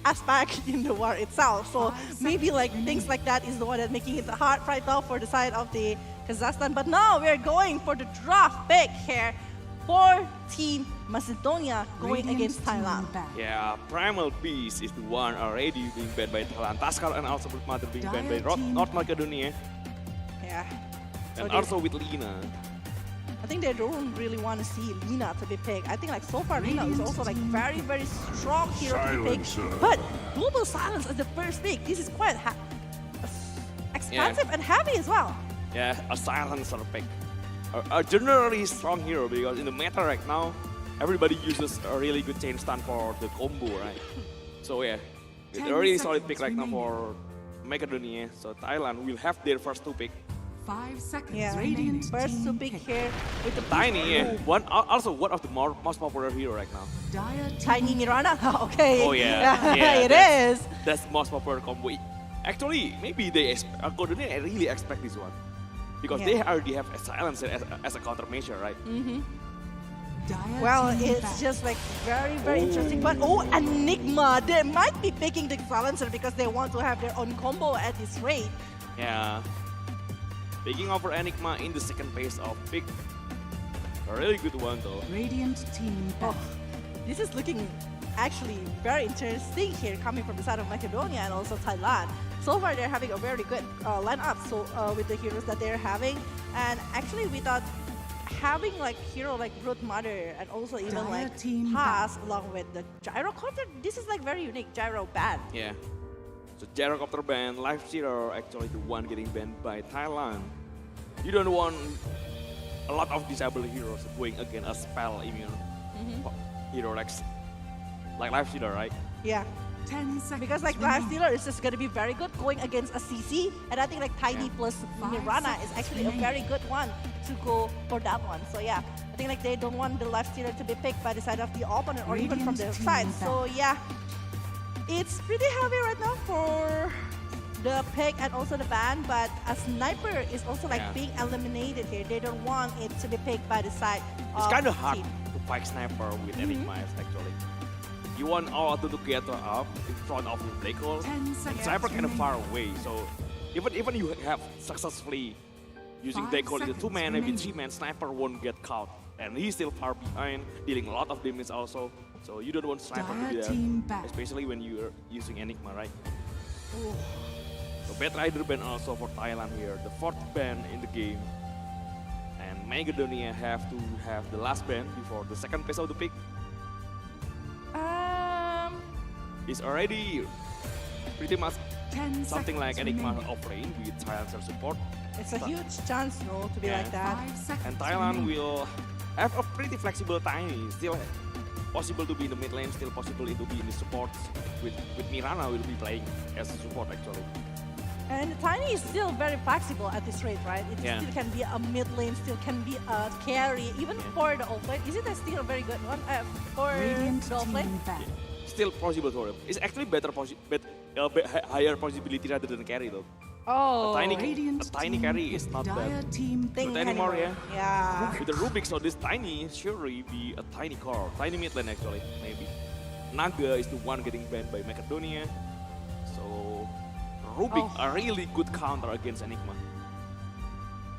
aspect in the war itself. So maybe like things like that is the one that's making it hard right now for the side of the Kazakhstan. But now we're going for the draft pick here for Team Macedonia going against Thailand. Yeah, Primal Beast is the one already being banned by Thailand. Taskar and also Mother being banned by North Macedonia. Yeah. So And also with Lina. I think they don't really want to see Lina to be picked. I think like so far Lina is also like very, very strong hero to be picked. But Global Silence as the first pick, this is quite expensive and heavy as well. Yeah, a silencer pick. A generally strong hero because in the meta right now, everybody uses a really good chain stun for the combo, right? So yeah, it's a really solid pick right now for Macedonia. So Thailand will have their first two pick. 5 seconds. Yeah, Radiant first to team pick pick. here with the Tiny, yeah. Also one of the most popular hero right now. Dire Tiny Mirana. Okay. Oh yeah, yeah, it is. That's most popular combo. Actually, maybe they Macedonia really expect this one because they already have a silencer as a countermeasure, right? Dire Well, team it's back. just like very, very interesting. But oh, Enigma, they might be picking the silencer because they want to have their own combo at this rate. Yeah. Taking over Enigma in the second phase of pick. A really good one though. Radiant team back. Oh, this is looking actually very interesting here coming from the side of Macedonia and also Thailand. So far they're having a very good lineup with the heroes that they're having. And actually without having like hero like Root Mother and also even Dire like team Pass along with the Gyrocopter, this is like very unique Gyro ban. Yeah. So Gyrocopter ban, Life Stealer actually the one getting banned by Thailand. You don't want a lot of disabled heroes going against a spell immune hero like Life Stealer, right? Yeah. 10 seconds. Because like Life Stealer is just going to be very good going against a CC, and I think like Tiny plus 5 Mirana is seconds actually a very good one to go for that one. So yeah, I think like they don't want the Life Stealer to be picked by the side of the opponent or even from their side. So yeah, it's pretty heavy right now for the pick and also the ban, but a sniper is also like being eliminated here. They don't want it to be picked by the side It's of kind of the hard team. to fight Sniper with Enigma actually. You want all to together up in front of the black hole. 10 seconds. Sniper kind of remaining. far away, so even you have successfully using 5 black hole as a seconds 2-man, maybe remaining. 3-man, Sniper won't get caught. And he's still far behind, dealing a lot of damage also. So you don't want Sniper to be Dire there, team back. especially when you're using Enigma, right? So Bad Rider ban also for Thailand here, the 4th ban in the game. And Macedonia have to have the last ban before the second phase of the pick. It's already pretty much 10 something like seconds Enigma remaining. offering with silencer support. It's a huge chance, no, to be like that. 5 seconds. And Thailand remaining. will have a pretty flexible Tiny. Still possible to be in the mid lane, still possible to be in the support. With Mirana will be playing as a support actually. And Tiny is still very flexible at this rate, right? It Yeah. still can be a mid lane, still can be a carry, even for the offlane. Is it still a very good one for Radiant the offlane? team back. Still possible for him. It's actually higher possibility rather than carry though. Oh, A Radiant tiny team carry is not Dire bad. team thing Not anymore, yeah. Yeah. With the Rubik, so this Tiny surely be a tiny core, tiny mid lane actually, maybe. Naga is the one getting banned by Macedonia. So Rubik, a really good counter against Enigma.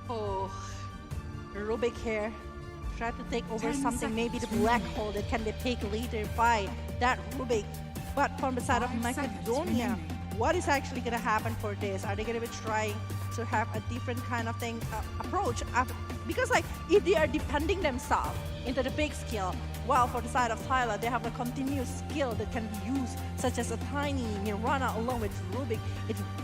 Oh, Rubik here. Try to take over 10 something, maybe the seconds black remaining. hole that can be picked later by that Rubik. But from the side of 5 seconds Macedonia, remaining. what is actually going to happen for this? Are they going to be trying to have a different kind of thing approach? Because like if they are depending themselves into the big skill, while for the side of Thailand, they have a continuous skill that can be used, such as a Tiny, Mirana along with Rubik.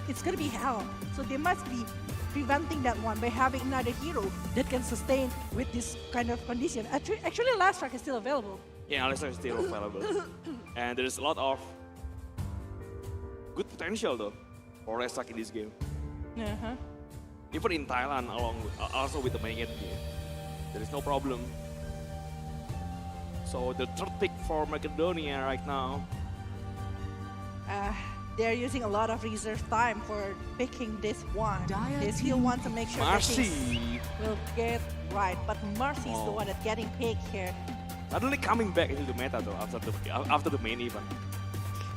It's going to be hell. So they must be preventing that one by having another hero that can sustain with this kind of condition. Actually Last Track is still available. Yeah, Alistar is still available. And there's a lot of good potential though for Resak in this game. Even in Thailand, also with the main game, there is no problem. So the third pick for Macedonia right now. They're using a lot of reserve time for picking this one. Dire They still team want to make sure that Marcy. things will get right. But Marcy is the one that's getting picked here. suddenly coming back into the meta though after the main event.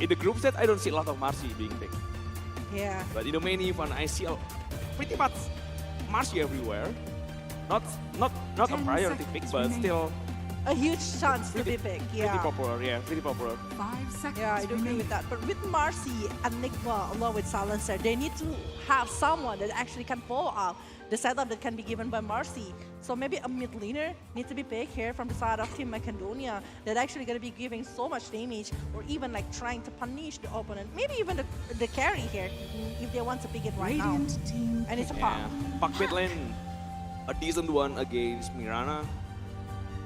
In the group set, I don't see a lot of Marcy being picked. Yeah. But in the main event, I see pretty much Marcy everywhere. Not a 10 priority seconds pick, but remaining. still A huge chance to be picked. pretty Yeah. popular. Yeah, pretty popular. 5 seconds Yeah, I do agree remaining. with that. But with Marcy and Enigma along with Silencer, they need to have someone that actually can follow up the setup that can be given by Marcy. So maybe a mid laner needs to be picked here from the side of Team Macedonia that actually going to be giving so much damage or even like trying to punish the opponent. Maybe even the carry here if they want to pick it right now. Radiant team And it's a pick. pop. Yeah, Pak mid lane, a decent one against Mirana.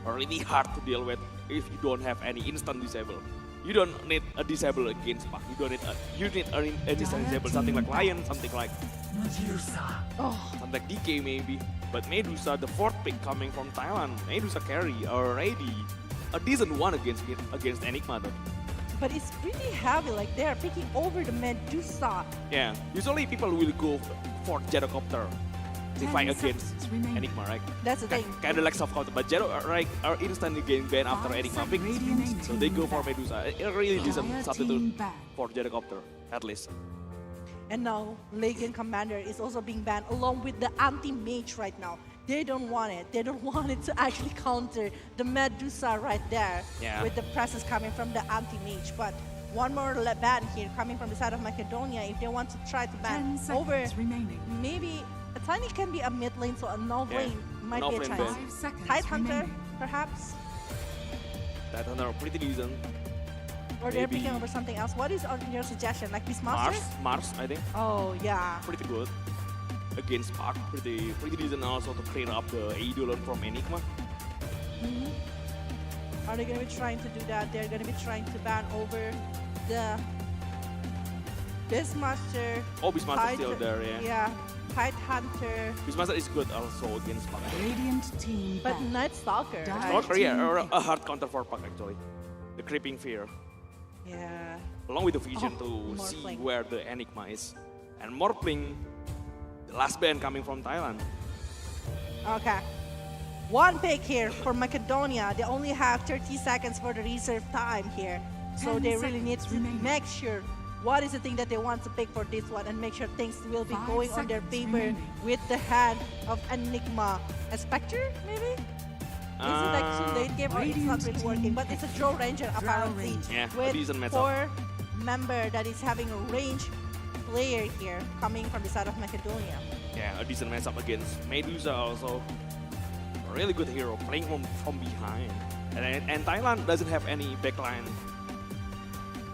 Really hard to deal with if you don't have any instant disable. You don't need a disable against Pak. You don't need a instant disable, something like Lion, something like something like DK maybe. But Medusa, the fourth pick coming from Thailand, Medusa carry already a decent one against Enigma though. But it's pretty heavy, like they're picking over the Medusa. Yeah, usually people will go for Gyrocopter to 10 fight seconds against remaining. Enigma, right? That's the thing. Kind of like soft counter, but Gyro are instantly getting banned after 5 Enigma seconds pick. remaining. So they go for Medusa. A really decent Dire substitute team banned. for Gyrocopter, at least. And now Legion Commander is also being banned along with the anti-mage right now. They don't want it. They don't want it to actually counter the Medusa right there Yeah. with the presence coming from the anti-mage. But one more ban here coming from the side of Macedonia if they want to try to 10 ban seconds over remaining. maybe a Tiny can be a mid lane, so a Nov Yeah, lane might Nov be a lane chance. ban. 5 seconds Tide Hunter, remaining. perhaps? That are pretty decent. Or they're Maybe- picking over something else. What is on your suggestion? Like Beastmaster? Mars, I think, Oh, yeah. pretty good. Against Park, pretty decent also to clean up the Eidolon from Enigma. Mhm. Are they going to be trying to do that? They're going to be trying to ban over the Beastmaster. Oh, Beastmaster Tide- still there, yeah. Yeah, Tide Hunter, Beastmaster is good also against Park. Radiant team but banned. Night Stalker. Dire- right? Or yeah, or a hard counter for Park actually. The Creeping Fear. Yeah. Along with the vision Oh, to more see flank. where the Enigma is. And more ping, the last band coming from Thailand. Okay. One pick here for Macedonia. They only have 30 seconds for the reserve time here. So 10 they really need seconds to remaining. make sure what is the thing that they want to pick for this one and make sure things will be 5 going on their seconds favor remaining. with the hand of Enigma. A Spectre, maybe? Is it like too late game or it's not Radiant really working? team But it's a Drow Ranger apparently Ranger. Yeah, a with decent matchup. 4 member that is having a range player here coming from the side of Macedonia. Yeah, a decent matchup against Medusa also. A really good hero playing from behind. And Thailand doesn't have any backline.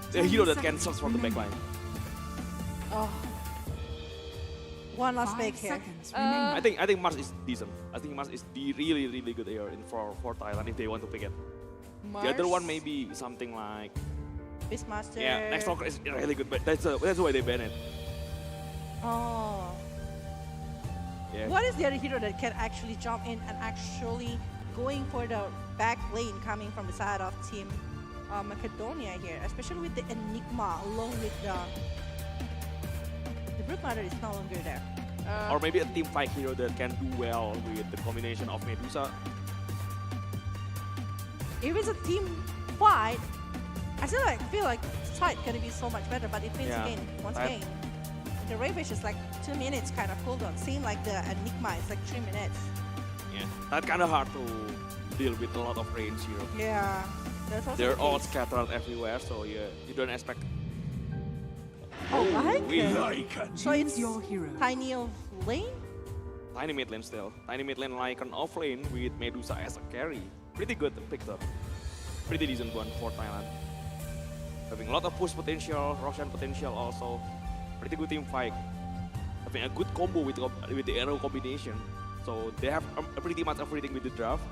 A 10 hero that can seconds search from the remaining. backline. Oh. One last 5 pick here. seconds remaining. I think Mars is decent. I think Mars is the really good hero for Thailand if they want to pick it. The other one may be something like Beastmaster. yeah, Next Talker is really good, but that's why they ban it. Oh. Yeah. What is the other hero that can actually jump in and actually going for the back lane coming from the side of Team Macedonia here, especially with the Enigma along with the Brood Mother is no longer there. Or maybe a team fight hero that can do well with the combination of Medusa. If it's a team fight, I feel like Tide gonna be so much better, but it feels Yeah, again, once Tide- again, the Ravish is like 2 minutes kind of cooldown. Same like the Enigma, it's like 3 minutes. Yeah, that's kind of hard to deal with a lot of range hero. Yeah, that's also They're the all case. scattered everywhere, so yeah, you don't expect. Oh, we like it. So it's Choose your hero. Tiny of lane? Tiny mid lane still. Tiny mid lane like an off lane with Medusa as a carry. Pretty good pick up. Pretty decent one for Thailand. Having a lot of push potential, Roshan potential also. Pretty good team fight. Having a good combo with the arrow combination. So they have pretty much everything with the draft.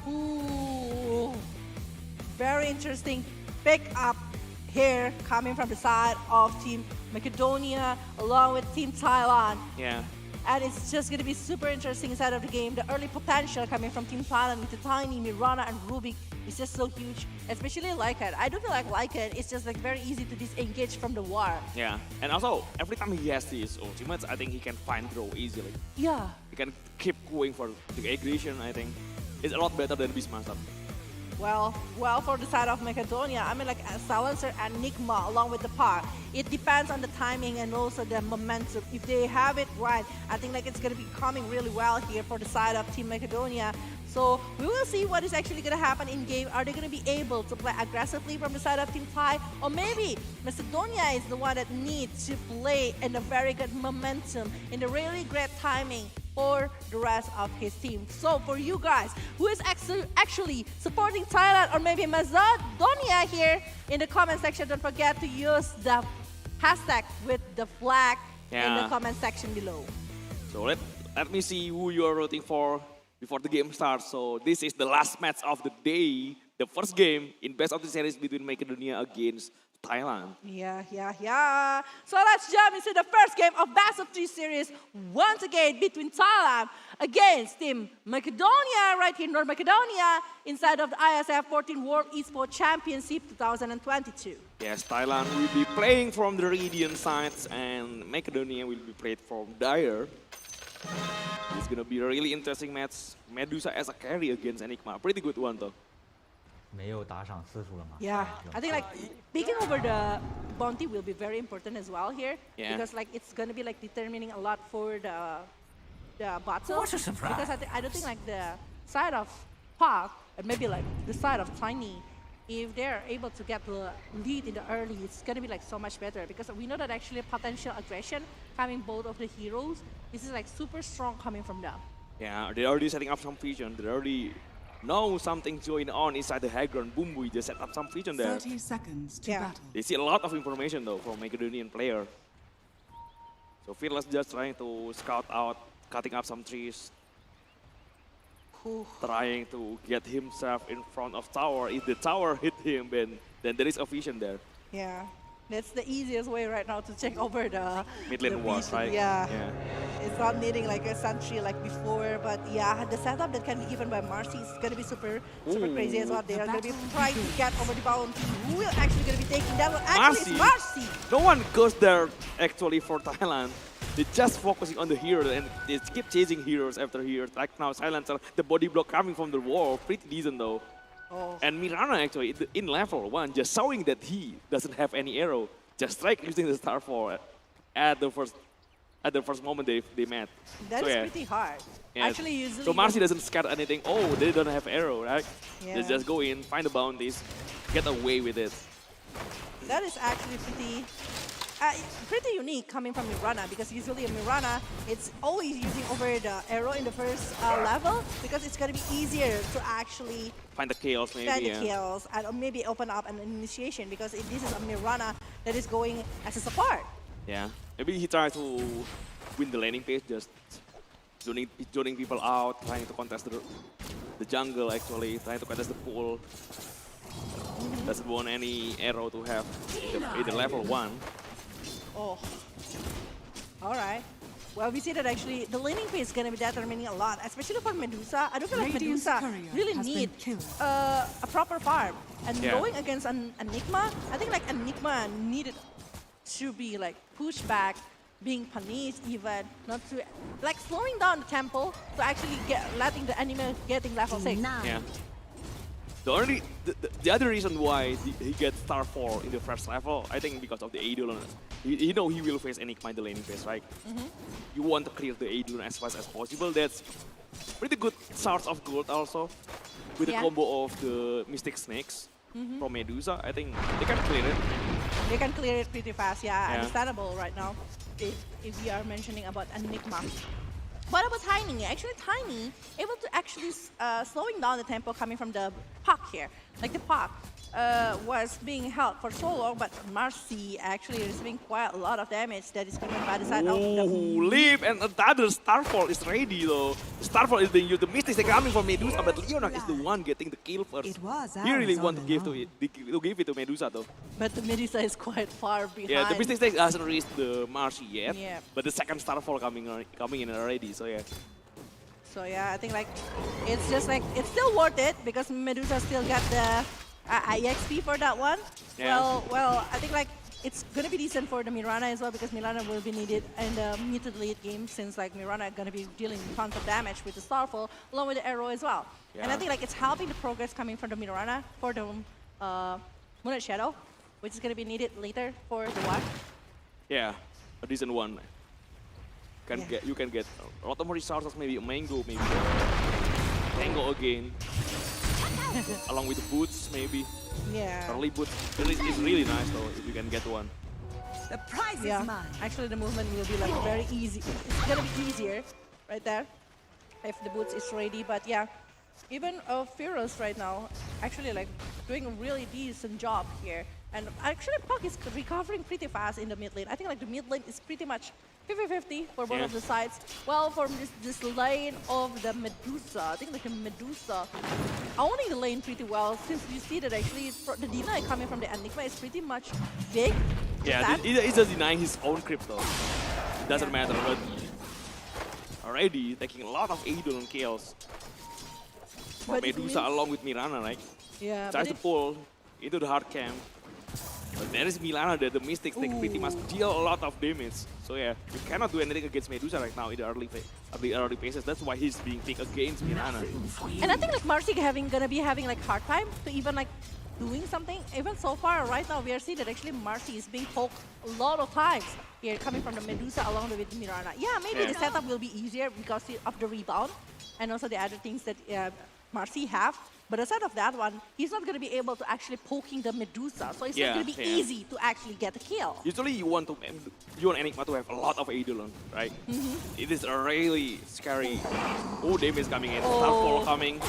Ooh, very interesting pick up here coming from the side of Team Macedonia along with Team Thailand. Yeah. And it's just going to be super interesting inside of the game. The early potential coming from Team Thailand with the Tiny, Mirana, and Rubik is just so huge. Especially Lycan. I do feel like Lycan is just like very easy to disengage from the war. Yeah. And also, every time he has these ultimates, I think he can find grow easily. Yeah. He can keep going for the aggression, I think. It's a lot better than Beastmaster. Well, for the side of Macedonia, I mean, like Silencer and Nigma along with the Park. It depends on the timing and also the momentum. If they have it right, I think like it's going to be coming really well here for the side of Team Macedonia. So we will see what is actually going to happen in game. Are they going to be able to play aggressively from the side of Team Thai? Or maybe Macedonia is the one that needs to play in a very good momentum, in a really great timing for the rest of his team. So for you guys, who is actually supporting Thailand or maybe Macedonia here in the comment section, don't forget to use the hashtag with the flag in the comment section below. So let me see who you are rooting for before the game starts. So this is the last match of the day, the first game in best of the series between Macedonia against Thailand. Yeah. So let's jump into the first game of best of 3 series once again between Thailand against Team Macedonia right here in North Macedonia inside of the IESF 14 World Esports Championship 2022. Yes, Thailand will be playing from the Radiant sides and Macedonia will be played from Dire. It's gonna be a really interesting match. Medusa as a carry against Enigma, pretty good one though. 没有打赏次数了吗？ Yeah, I think like picking over the bounty will be very important as well here. Yeah. Because like it's gonna be like determining a lot for the battle. What a surprise. Because I don't think like the side of Park and maybe like the side of Tiny, if they're able to get the lead in the early, it's gonna be like so much better. Because we know that actually potential aggression coming both of the heroes, this is like super strong coming from them. Yeah, they're already setting up some vision. They already know something's going on inside the high ground. Boom, we just set up some vision there. 30 seconds to Yeah. battle. They see a lot of information though from Macedonian player. So Fearless just trying to scout out, cutting up some trees, trying to get himself in front of tower. If the tower hit him, then there is a vision there. Yeah, that's the easiest way right now to check over the Mid lane the ward, vision. right? Yeah. Yeah. It's not needing like a sentry like before, but yeah, the setup that can be given by Marcy is gonna be super crazy as well. They are gonna be trying to get over the bounty. Who will actually gonna be taking that one? Actually, it's Marcy. No one goes there actually for Thailand. They're just focusing on the hero and they keep chasing heroes after heroes. Like now, Silencer, the body block coming from the wall, pretty decent though. Oh. And Mirana actually in level 1, just showing that he doesn't have any arrow. Just strike using the Star 4 at the first moment they met. That So, is yeah. pretty hard. Yeah. Actually, usually. So Marcy doesn't scatter anything. Oh, they don't have arrow, right? Yeah. They just go in, find the bounties, get away with it. That is actually pretty unique coming from Mirana, because usually Mirana, it's always using over the arrow in the first level, because it's gonna be easier to actually Find the chaos maybe. find the Yeah. kills and maybe open up an initiation, because this is a Mirana that is going as a support. Yeah. Maybe he tried to win the laning phase, just zoning people out, trying to contest the jungle actually, trying to contest the pool. Doesn't want any arrow to have in the level 1. Oh, all right. Well, we see that actually the laning phase is going to be determining a lot, especially for Medusa. I don't feel like Radiant's Medusa courier really has been need killed. a proper farm. And Yeah. going against an Enigma, I think like Enigma needed to be like pushed back, being punished even, not to like slowing down the tempo to actually letting the enemy getting level 6. Yeah. The other reason why he gets Star 4 in the first level, I think because of the Eidolon. You know he will face Enigma in the laning phase, right? You want to clear the Eidolon as fast as possible. That's pretty good source of gold also. With the Yeah. combo of the Mystic Snakes from Medusa, I think they can clear it. They can clear it pretty fast, yeah. Yeah. Understandable right now if we are mentioning about Enigma. What about Tiny? Actually, Tiny able to actually slowing down the tempo coming from the puck here. Like the puck was being held for so long, but Marcy actually receiving quite a lot of damage that is coming by the side of the... Ooh, Leap and another Starfall is ready though. Starfall is being used. The Mystic is coming from Medusa, but Leonard is the one getting the kill first. It was He really ours want to all give along. it to Medusa though. But the Medusa is quite far behind. Yeah, the Mystic Snake hasn't reached the Marcy yet. Yeah. But the second Starfall coming in already, so yeah. So yeah, I think like it's just like it's still worth it because Medusa still got the EXP for that one. Yeah. Well, I think like it's gonna be decent for the Mirana as well because Mirana will be needed in the mid to late game since like Mirana are gonna be dealing tons of damage with the Starfall along with the arrow as well. And I Yeah. think like it's helping the progress coming from the Mirana for the Moonlight Shadow, which is gonna be needed later for the one. Yeah, a decent one. Yeah. You can get a lot more resources, maybe a mango, maybe tango again, along with the boots, maybe Yeah. early boots. It's really nice though if you can get one. The prize Yeah. is mine. Actually, the movement will be like very easy. It's gonna be easier right there if the boots is ready. But yeah, even Fearless right now actually like doing a really decent job here. And actually, Puck is recovering pretty fast in the mid lane. I think like the mid lane is pretty much 50-50 for both of the sides. Well, for this lane of the Medusa, I think like the Medusa owning the lane pretty well. Since you see that actually the deny coming from the Enigma is pretty much big. Yeah, he's just denying his own crypto. Doesn't Yeah. matter, but already taking a lot of Eidolon kills. For But it Medusa means- along with Mirana, right? Yeah, Tries but to pull into the hard camp. But there is Milana that the Mystics they pretty much deal a lot of damage. So yeah, you cannot do anything against Medusa right now in the early phases. That's why he's being picked against Milana. and I think like Marcy gonna be having like hard time to even like doing something. Even so far right now we are seeing that actually Marcy is being poked a lot of times here coming from the Medusa along with Mirana. Yeah, maybe the setup will be easier because of the rebound and also the other things that Marcy have. But aside of that one, he's not going to be able to actually poking the Medusa. So it's not going to be easy to actually get a kill. Usually you want Enigma to have a lot of Eidolon, right? It is a really scary. Oh, damage coming in. Starfall coming.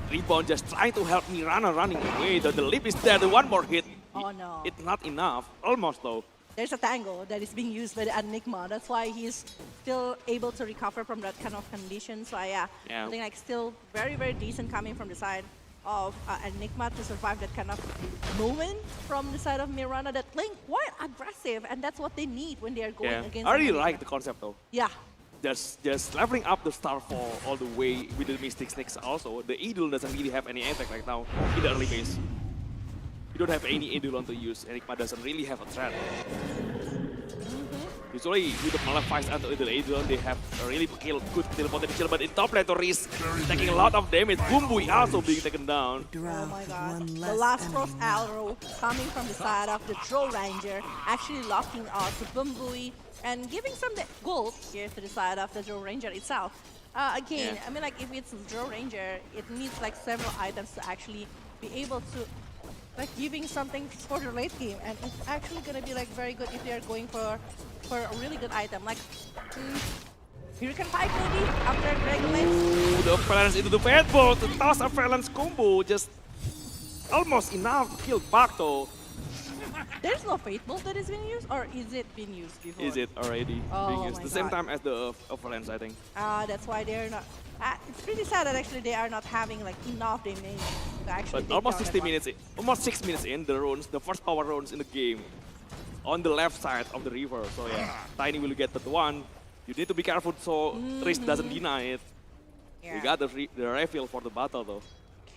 Rebound just trying to help Mirana running away. The leap is there. The one more hit. Oh no. It's not enough. Almost though. There's a tango that is being used by the Enigma. That's why he's still able to recover from that kind of condition. So yeah, Yeah. I think like still very, very decent coming from the side of Enigma to survive that kind of moment from the side of Mirana that playing quite aggressive, and that's what they need when they are going Yeah. against I really Enigma. like the concept though. Yeah. Just leveling up the Starfall all the way with the Mystic Snakes also. The Eidolon doesn't really have any attack right now in the early phase. You don't have any Eidolon to use. Enigma doesn't really have a threat. Usually with the Malefice and the Eidolon, they have a really good kill potential, but in top lane, Tori's taking a lot of damage. Bumbui also being taken down. Oh my god. The last cross arrow coming from the side of the Drow Ranger, actually locking out the Bumbui and giving some gold here to the side of the Drow Ranger itself. Again, Yeah. I mean like if it's Drow Ranger, it needs like several items to actually be able to like giving something for the late game, and it's actually gonna be like very good if they are going for a really good item like Hurricane Pike maybe after Dragon Lane. Ooh, the Valence into the Fat Ball to toss a Valence combo, just almost enough to kill back though. There's no Fate Bolt that is being used, or is it being used before? Is it already Oh being used? my The same God. time as the Valence, I think. That's why they're not. It's pretty sad that actually they are not having like enough damage to actually. But take almost down 60 that one. minutes, almost 6 minutes in, the first power rounds in the game, on the left side of the river. So yeah, Tiny will get that one. You need to be careful so Trish doesn't deny it. Yeah. We got the refill for the battle though.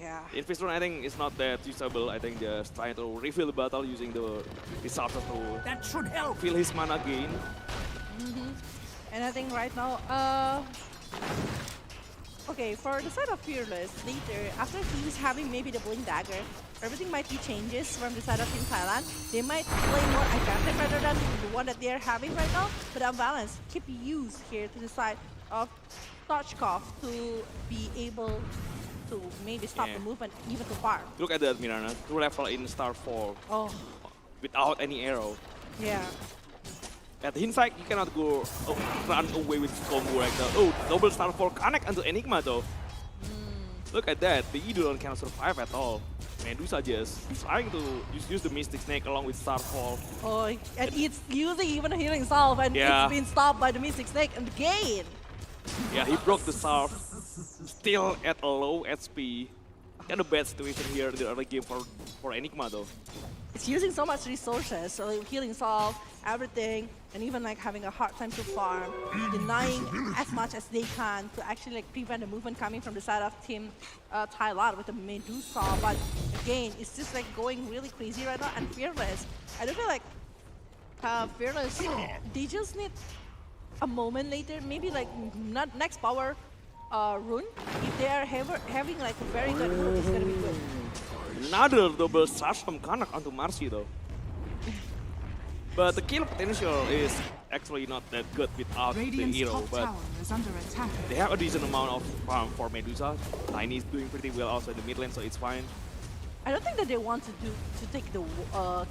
Yeah. In first round, I think it's not that usable. I think just trying to refill the battle using the resources to That should help. fill his mana gain. And I think right now, okay, for the side of Fearless, later, after he's having maybe the Blink Dagger, everything might be changes from the side of Team Thailand. They might play more aggressive rather than the one that they're having right now. But Unbalanced keep used here to the side of Touchkoff to be able to maybe stop Yeah. the movement even too far. Look at that, Mirana. 2 level in Starfall Oh, without any arrow. yeah. At hindsight, you cannot go run away with combo like that. Oh, double Starfall connect onto Enigma though. Look at that, the Eidolon cannot survive at all. Medusa just trying to use the Mystic Snake along with Starfall. Oh, and it's using even a healing salve, and Yeah. it's been stopped by the Mystic Snake again. Yeah, he broke the salve. Still at a low HP. Kind of bad situation here in the early game for Enigma though. It's using so much resources, so like healing salve, everything, and even like having a hard time to farm, denying as much as they can to actually like prevent the movement coming from the side of Team Thailand with the Medusa. But again, it's just like going really crazy right now. And Fearless, I don't feel like Fearless, they just need a moment later, maybe like not next power rune. If they are having like a very good rune, it's gonna be good. Another double slash from Kanak onto Marcy though. But the kill potential is actually not that good without the Radiant's hero, top but tower is under attack. they have a decent amount of farm for Medusa. Tiny is doing pretty well also in the mid lane, so it's fine. I don't think that they want to take the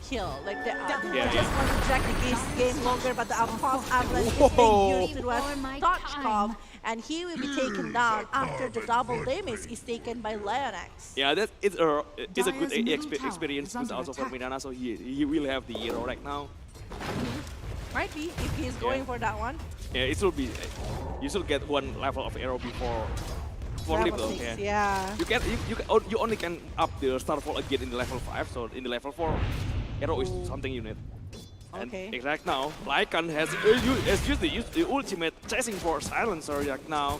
kill. Like they Yeah, just yeah. want to drag the game longer, but the false avalanche is Whoa. being used to Touchkov, and he will be taken down after the double damage is taken by Leonax. Yeah, that is a good Dire's middle tower experience is under also for attack. Mirana, so he will have the hero right now. Might be if he's going Yeah. for that one. Yeah, it should be. You should get one level of arrow before leap Level though. 6, Yeah. You only can up the starfall again in the level 5. So in the level 4, arrow is something you need. Okay. And right now, Lycan has used the ultimate chasing for silencer right now.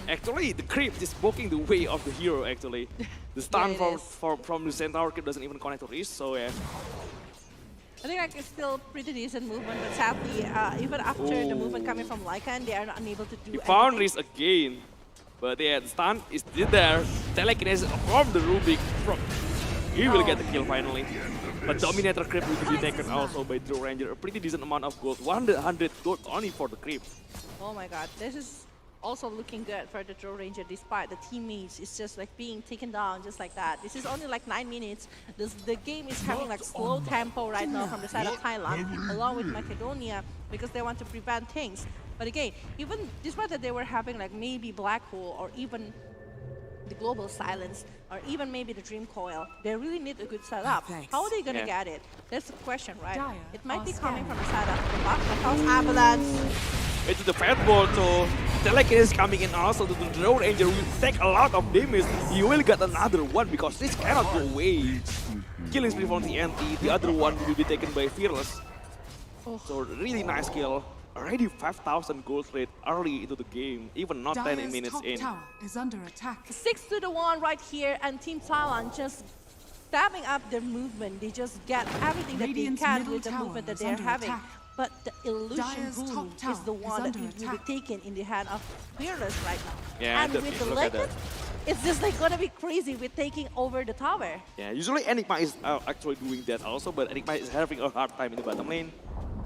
Actually, the creep is blocking the way of the hero. Actually, the stun it is. from the centaur creep doesn't even connect to this. So yeah. I think like it's still pretty decent movement, but sadly, even after the movement coming from Lycan, they are not unable to do He found anything. this again, but yeah, the stun is still there. Telekinesis from the Rubik. He will get the kill finally. But Dominator creep will be taken also by Drow Ranger. A pretty decent amount of gold. 100 gold only for the creep. Oh my god, this is also looking good for the Drow Ranger despite the teammates is just like being taken down just like that. This is only like 9 minutes. The game is having like slow tempo right now from the side of Thailand along with Macedonia because they want to prevent things. But again, even despite that they were having like maybe Black Hole or even the Global Silence or even maybe the Dream Coil, they really need a good setup. Thanks. How are they gonna Yeah. get it? That's the question, right? Dire It might be are coming scanning. from the side of the buff, the House Avalanche. It's the fat ball, so Telekinesis coming in also. The Drow Ranger will take a lot of damage. He will get another one because this cannot go away. Killing spree from the anti. The other one will be taken by Fearless. Oh. So really nice kill. Already 5,000 gold rate early into the game. Even not 10 Dire's minutes top in. tower is under attack. 6-1 right here, and Team Thailand just stepping up their movement. They just get everything that Radiant's they can middle with the tower movement that is they're under having. attack. But the illusion Dire's top rune tower is the is one that under will be attack. taken in the hand of Fearless right now. Yeah, and with definitely. the Look at Legend, it's just like gonna be crazy with taking over the tower. Yeah, usually Enigma is actually doing that also, but Enigma is having a hard time in the bottom lane.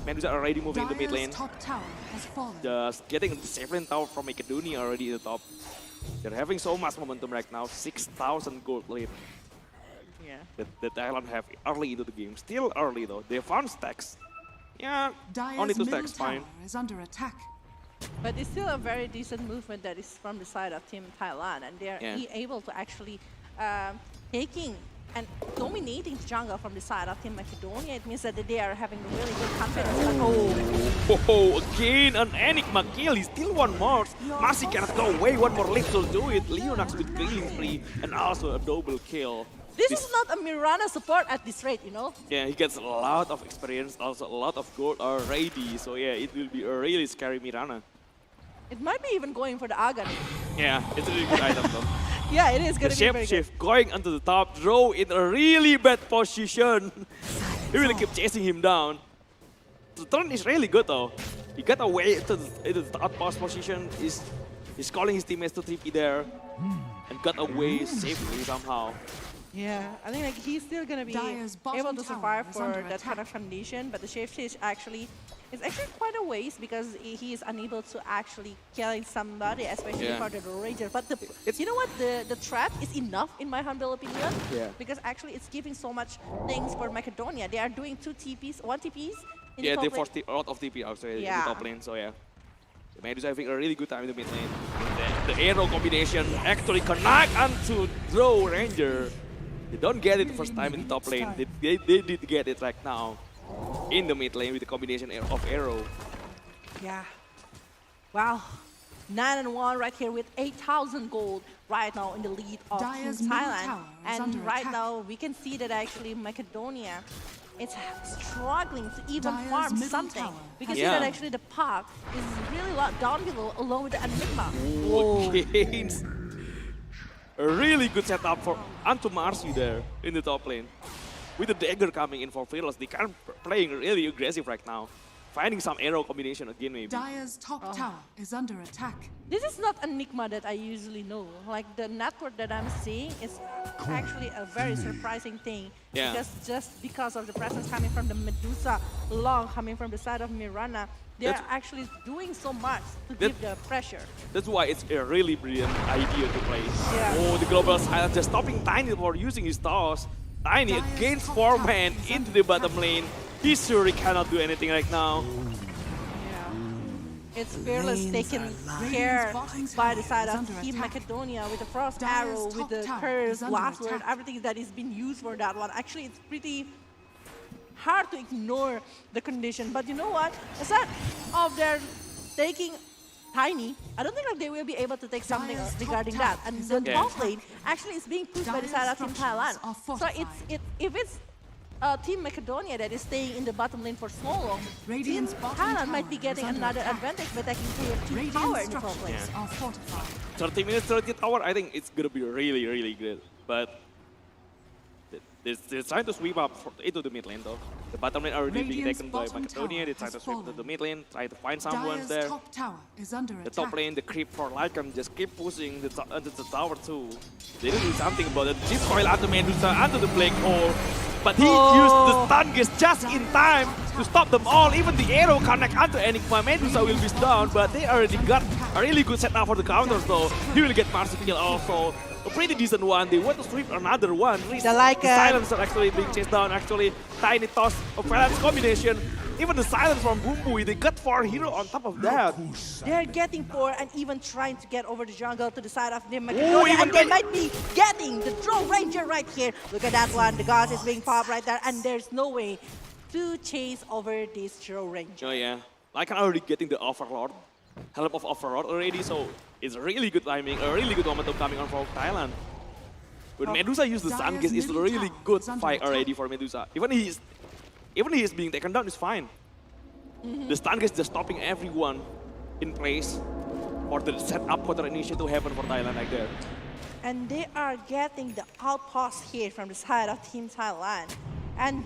Medusa already moving in the mid Dire's lane. top tower has fallen. Just getting the safe lane tower from Macedonia already at the top. They're having so much momentum right now. 6,000 gold lead Yeah. that Thailand have early into the game. Still early though. They found stacks. Yeah, Dire's only 2 middle stacks, tower fine. is under attack. But it's still a very decent movement that is from the side of Team Thailand, and they're Yeah. able to actually taking and dominating the jungle from the side of Team Macedonia. It means that they are having really good confidence. But Oh, again an Enigma kill. He still one more. Marcy cannot go away. One more lift will do it. Leonax with killing spree and also a double kill. this is not a Mirana support at this rate, you know? Yeah, he gets a lot of experience, also a lot of gold already. So yeah, it will be a really scary Mirana. It might be even going for the Agony. Yeah, it's a really good item though. Yeah, it is The going to be very good. shapeshift going onto the top, Drow in a really bad position. He will keep chasing him down. The turn is really good though. He got away into the outpost position. He's calling his teammates to TP there and got away safely somehow. Yeah, I think like he's still going to be Dire's bottom able to tower survive is for under that kind of attack. condition, but the shapeshift actually is actually quite a waste because he is unable to actually kill somebody, especially Yeah. for the Ranger. But It's- you know what? The trap is enough in my humble opinion. Yeah. Because actually it's giving so much things for Macedonia. They are doing 2 TPs, 1 TPs. In Yeah, the they top lane. forced a lot of TP outside in Yeah. the top lane, so yeah. The Medusa having a really good time in the mid lane. The arrow combination actually connect onto Drow Ranger. They don't get it the first time in the top lane. They did get it right now in the mid lane with the combination of arrow. Yeah. Wow. 9-1 right here with 8,000 gold right now in the lead of Team Dire's middle Thailand. tower is And under right attack. now we can see that actually Macedonia is struggling to even Dire's farm middle something. tower We can has see that fallen. actually the park is really low down below along with the Enigma. Again. a really good setup for onto Marcy there in the top lane. With the dagger coming in for Fearless, they kind of playing really aggressive right now. Finding some arrow combination again maybe. Dire's top tower is under attack. This is not Enigma that I usually know. Like the network that I'm seeing is actually a very surprising thing. Yeah. Because just because of the presence coming from the Medusa, long coming from the side of Mirana, they're actually doing so much to give the pressure. That's why it's a really brilliant idea to play. Yeah. Oh, the global silence just stopping Tiny for using his stars. Tiny against 4 man into the bottom lane. He surely cannot do anything right now. Yeah. It's Fearless taken care by the side of Team Macedonia with the Frost Arrow, with the Curse, Last Word, everything that is being used for that one. Actually, it's pretty hard to ignore the condition. But you know what? Aside of their taking Tiny, I don't think like they will be able to take something regarding that. And the top lane actually is being pushed by the side of Team Thailand. So if it's Team Macedonia that is staying in the bottom lane for so long, Team Thailand might be getting another advantage by taking Tier 2 tower in the top lane. 30 minutes, 30 tower, I think it's gonna be really, really good. But they're trying to sweep up into the mid lane though. The bottom lane already being taken by Macedonia. They try to sweep to the mid lane, try to find someone there. The top lane, the creep for Lycan just keep pushing the tower too. They need to do something about it. Chip coil onto Medusa, onto the black hole. But he used the stun gauge just in time to stop them all. Even the arrow connect onto Enigma. Medusa will be stunned, but they already got a really good setup for the counters though. He will get Marcy kill also. A pretty decent one. They want to sweep another one. The silencer actually being chased down. Actually, Tiny toss a balance combination. Even the silence from Bumbu, they got 4 heroes on top of that. They're getting 4 and even trying to get over the jungle to the side of Team Macedonia. And they might be getting the Drone Ranger right here. Look at that one. The Gauss is being popped right there. And there's no way to chase over this Drone Ranger. Oh yeah. Lycan already getting the Overlord. Help of Overlord already, so it's really good timing, a really good momentum coming on from Thailand. When Medusa used the Sun Gauge, it's a really good fight already for Medusa. Even he is being taken down, it's fine. The Stun Gauge just stopping everyone in place for the setup for the initiative to happen for Thailand like that. And they are getting the outpost here from the side of Team Thailand. And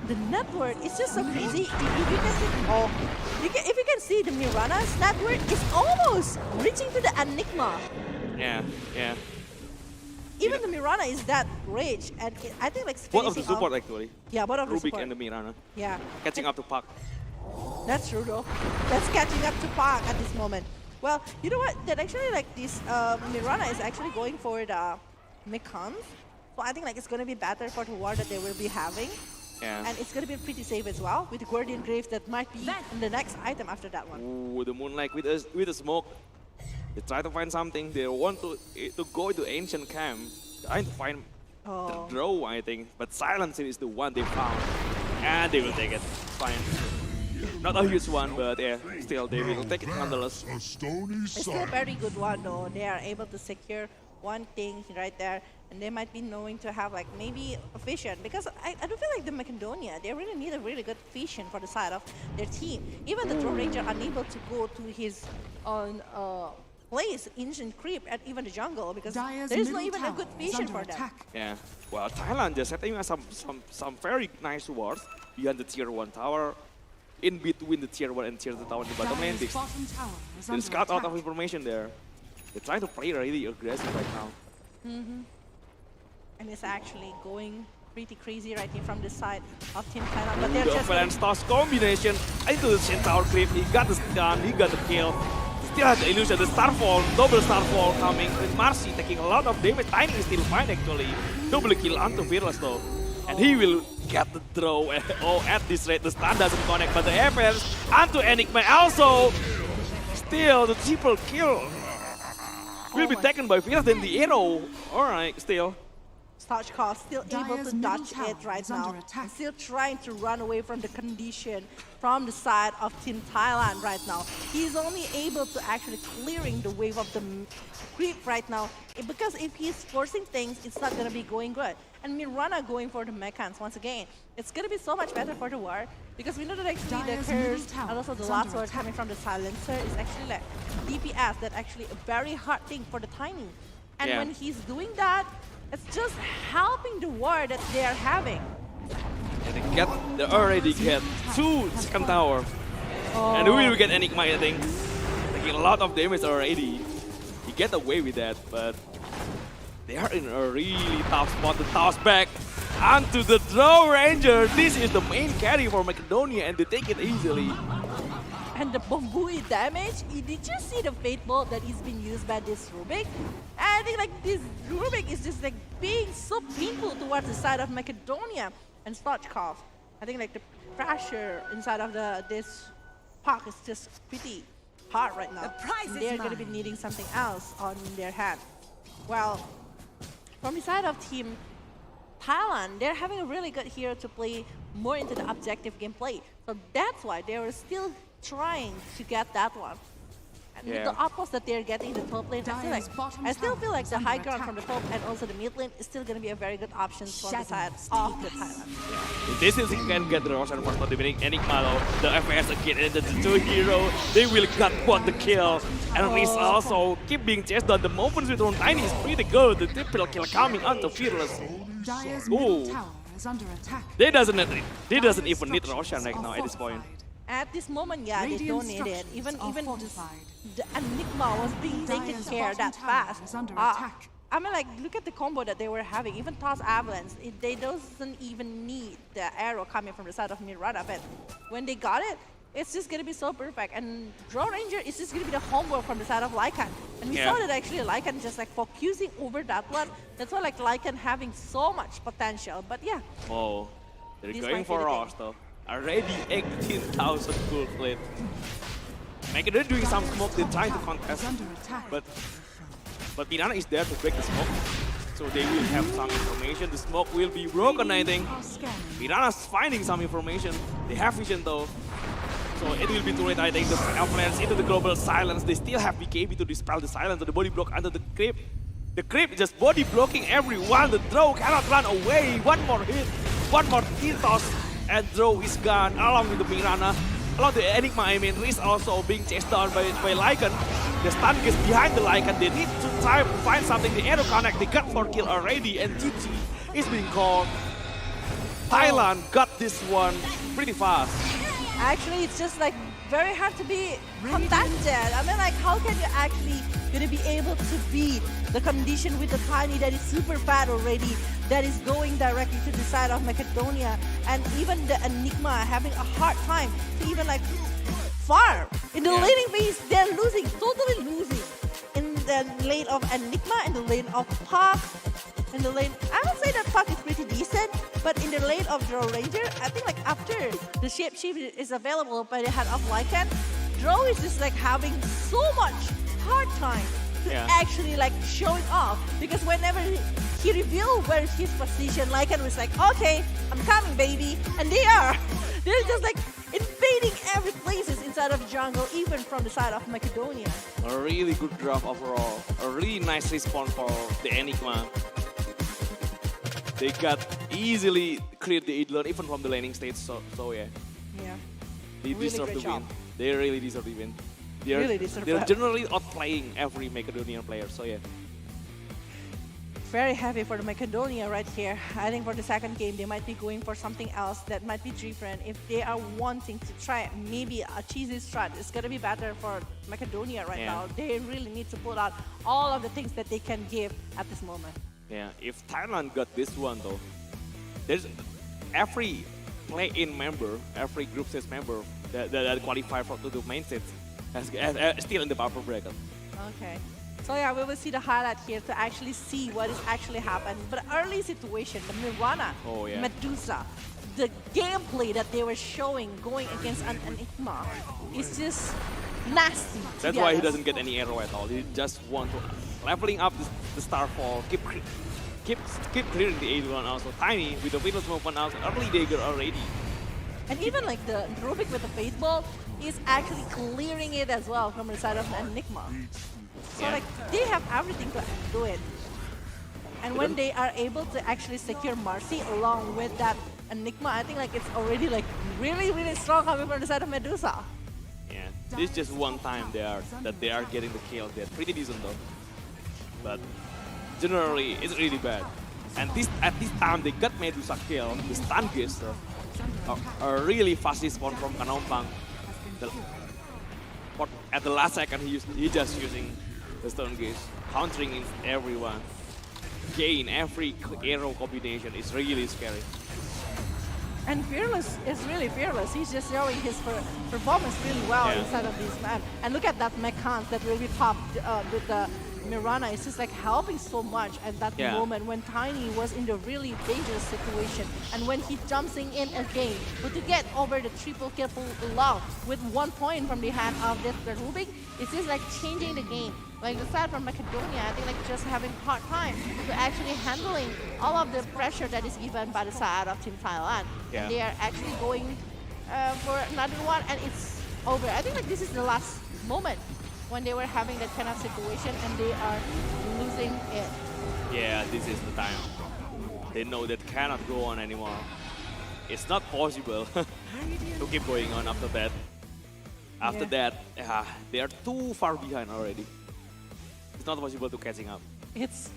the network is just so crazy. If you can see the Mirana's network is almost reaching to the Enigma. Yeah. Even the Mirana is that rich, and I think like both of the support actually. Yeah, both of the support. Rubik and the Mirana. Yeah. Catching up to Park. That's true though. That's catching up to Park at this moment. Well, you know what? That actually like this Mirana is actually going for the Mekons. So I think like it's gonna be better for the war that they will be having. Yeah. And it's gonna be pretty safe as well with the Guardian Graves that might be in the next item after that one. Ooh, the Moonlight with a smoke. They try to find something. They want to go to Ancient Camp. Trying to find the draw, I think. But Silencer is the one they found. And they will take it. Fine. Not a huge one, but yeah, still they will take it nonetheless. It's still a very good one though. They are able to secure one thing right there. And they might be knowing to have like maybe a vision, because I don't feel like the Macedonia, they really need a really good vision for the side of their team. Even the Drone Ranger unable to go to his own place, Ancient Creep, and even the jungle, because there's not even a good vision for them. Yeah, well, Thailand just setting up some very nice wards behind the tier 1 tower, in between the tier 1 and tier 2 tower in the bottom lane. They scout out of information there. They're trying to play really aggressive right now. And it's actually going pretty crazy right here from the side of Team Thailand. But they're just balance toss combination into the Centaur Creep. He got the stun, he got the kill. Still has the illusion, the Starfall, double Starfall coming. And Marcy taking a lot of damage. Tiny is still fine actually. Double kill onto Fearless though. And he will get the throw. Oh, at this rate, the stun doesn't connect. But the FS onto Enigma also. Still, the triple kill will be taken by Fearless. Then the arrow. Alright, still. Stochkov still able to dodge it right now. And still trying to run away from the condition from the side of Team Thailand right now. He's only able to actually clearing the wave of the creep right now. Because if he's forcing things, it's not going to be going good. And Mirana going for the mechans once again. It's going to be so much better for the war. Because we know that actually the curse and also the last word coming from the silencer is actually like DPS. That actually a very hard thing for the Tiny. And Yeah. when he's doing that, it's just helping the war that they are having. And they already get 2 second tower. And we will get Enigma, I think. Taking a lot of damage already. He get away with that, but they are in a really tough spot to toss back onto the Draw Ranger. This is the main carry for Macedonia, and they take it easily. And the Bombui damage, did you see the Fate Bolt that is being used by this Rubik? I think like this Rubik is just like being so painful towards the side of Macedonia and Stochkov. I think like the pressure inside of this puck is just pretty hard right now. The prize is They're going to be mine. needing something else on their hand. Well, from the side of Team Thailand, they're having a really good hero to play more into the objective gameplay. So that's why they were still trying to get that one. And with Yeah. the outpost that they're getting in the top lane, Dire's bottom I still tower feel like is the under high ground attack. from the top and also the mid lane is still going to be a very good option for the side Shadows of the stay Thailand. If this is can get the Roshan for not winning Enigma though, the FS again and the 2 hero, they will get what the kill. And Riz also keep being chased down. The movements with Tiny is pretty good. The triple kill coming onto Fearless. Dire's Ooh. middle tower is under attack. They doesn't even need Roshan right now at this point. At this moment, yeah, they Radiant don't need it. structures are Even fortified. the Enigma was being taken Dire's care bottom that tower fast. is under attack. I mean, like, look at the combo that they were having. Even Toss Avalanche, they doesn't even need the arrow coming from the side of Mirana, but when they got it, it's just gonna be so perfect. And Draw Ranger is just gonna be the homework from the side of Lycan. And we Yeah. saw that actually Lycan just like focusing over that one. That's why like Lycan having so much potential. But yeah, Oh, they're This going might be for the thing. Ross though. Already 18,000 gold plate. Macedonia doing some smoke, they're trying to contest. Is under attack. But Mirana is there to break the smoke. So they will have some information. The smoke will be broken, I think. Are scanning. Mirana's finding some information. They have vision though. So it will be too late, I think. The Avalanche into the global silence. They still have BKB to dispel the silence. So the body block under the creep. The creep is just body blocking everyone. The Drow cannot run away. One more hit. One more toss. And Drow is gone along with the Mirana. Along the Enigma, I mean, Riz also being chased down by Lycan. The stun is behind the Lycan. They need to try to find something. The arrow connect. They got 4 kill already. And GG is being called. Thailand got this one pretty fast. actually it's just like very hard to be contested. I mean, like, how can you actually gonna be able to beat the condition with the Tiny that is super fat already, that is going directly to the side of Macedonia, and even the Enigma having a hard time to even like farm. In the laning phase, they're losing, totally losing. In the lane of Enigma, in the lane of Puck, in the lane, I would say that Puck is pretty decent, but in the lane of Draw Ranger, I think like after the shapeshift is available by the hand of Lycan, Draw is just like having so much hard time to actually like showing off, because whenever he revealed where is his position, Lycan was like, okay, I'm coming, baby, and they are. They're just like invading every places inside of jungle, even from the side of Macedonia. A really good draft overall. A really nice response for the Enigma. They got easily cleared the Idlon even from the laning stage, so yeah. Yeah. They Really deserve great the win. job. They really deserve the win. They're, Really deserve they're that. generally outplaying every Macedonian player, so yeah. Very heavy for the Macedonia right here. I think for the second game, they might be going for something else that might be different. If they are wanting to try maybe a cheesy strat, it's going to be better for Macedonia right now. They really need to pull out all of the things that they can give at this moment. Yeah, if Thailand got this one though, there's every play-in member, every group stage member that qualify for to the main stage has still in the upper bracket. Okay. So yeah, we will see the highlight here to actually see what is actually happening. But early situation, the Mirana, Medusa, the gameplay that they were showing going against an Enigma is just nasty. That's why he doesn't get any arrow at all. He just want to leveling up the Starfall, keep clearing the A1 also. Tiny with the Windless movement also, early dagger already. And even like the Rubik with the Fate Ball is actually clearing it as well from the side of the Enigma. So like they have everything to do it. And when they are able to actually secure Marcy along with that Enigma, I think like it's already like really, really strong coming from the side of Medusa. Yeah, this is just one time they are getting the kill. They're pretty decent though. But generally it's really bad. And at this time they got Medusa kill, the stun gauge a really fast respawn from Kanompang. But at the last second he just using the stun gauge, countering in everyone. Gain every arrow combination is really scary. And Fearless is really fearless. He's just showing his performance really well inside of this map. And look at that mechanic that will be popped with the Mirana. It's just like helping so much at that moment when Tiny was in the really dangerous situation. And when he jumps in again, but to get over the triple kill along with 1 point from the hand of this Rubik, it's just like changing the game. Like the side from Macedonia, I think like just having hard time to actually handling all of the pressure that is given by the side of Team Thailand. Yeah. And they are actually going for another one, and it's over. I think like this is the last moment when they were having that kind of situation, and they are losing it. Yeah, this is the time. They know that cannot go on anymore. It's not possible to keep going on after that. After that, they are too far behind already. It's not possible to catching up. It's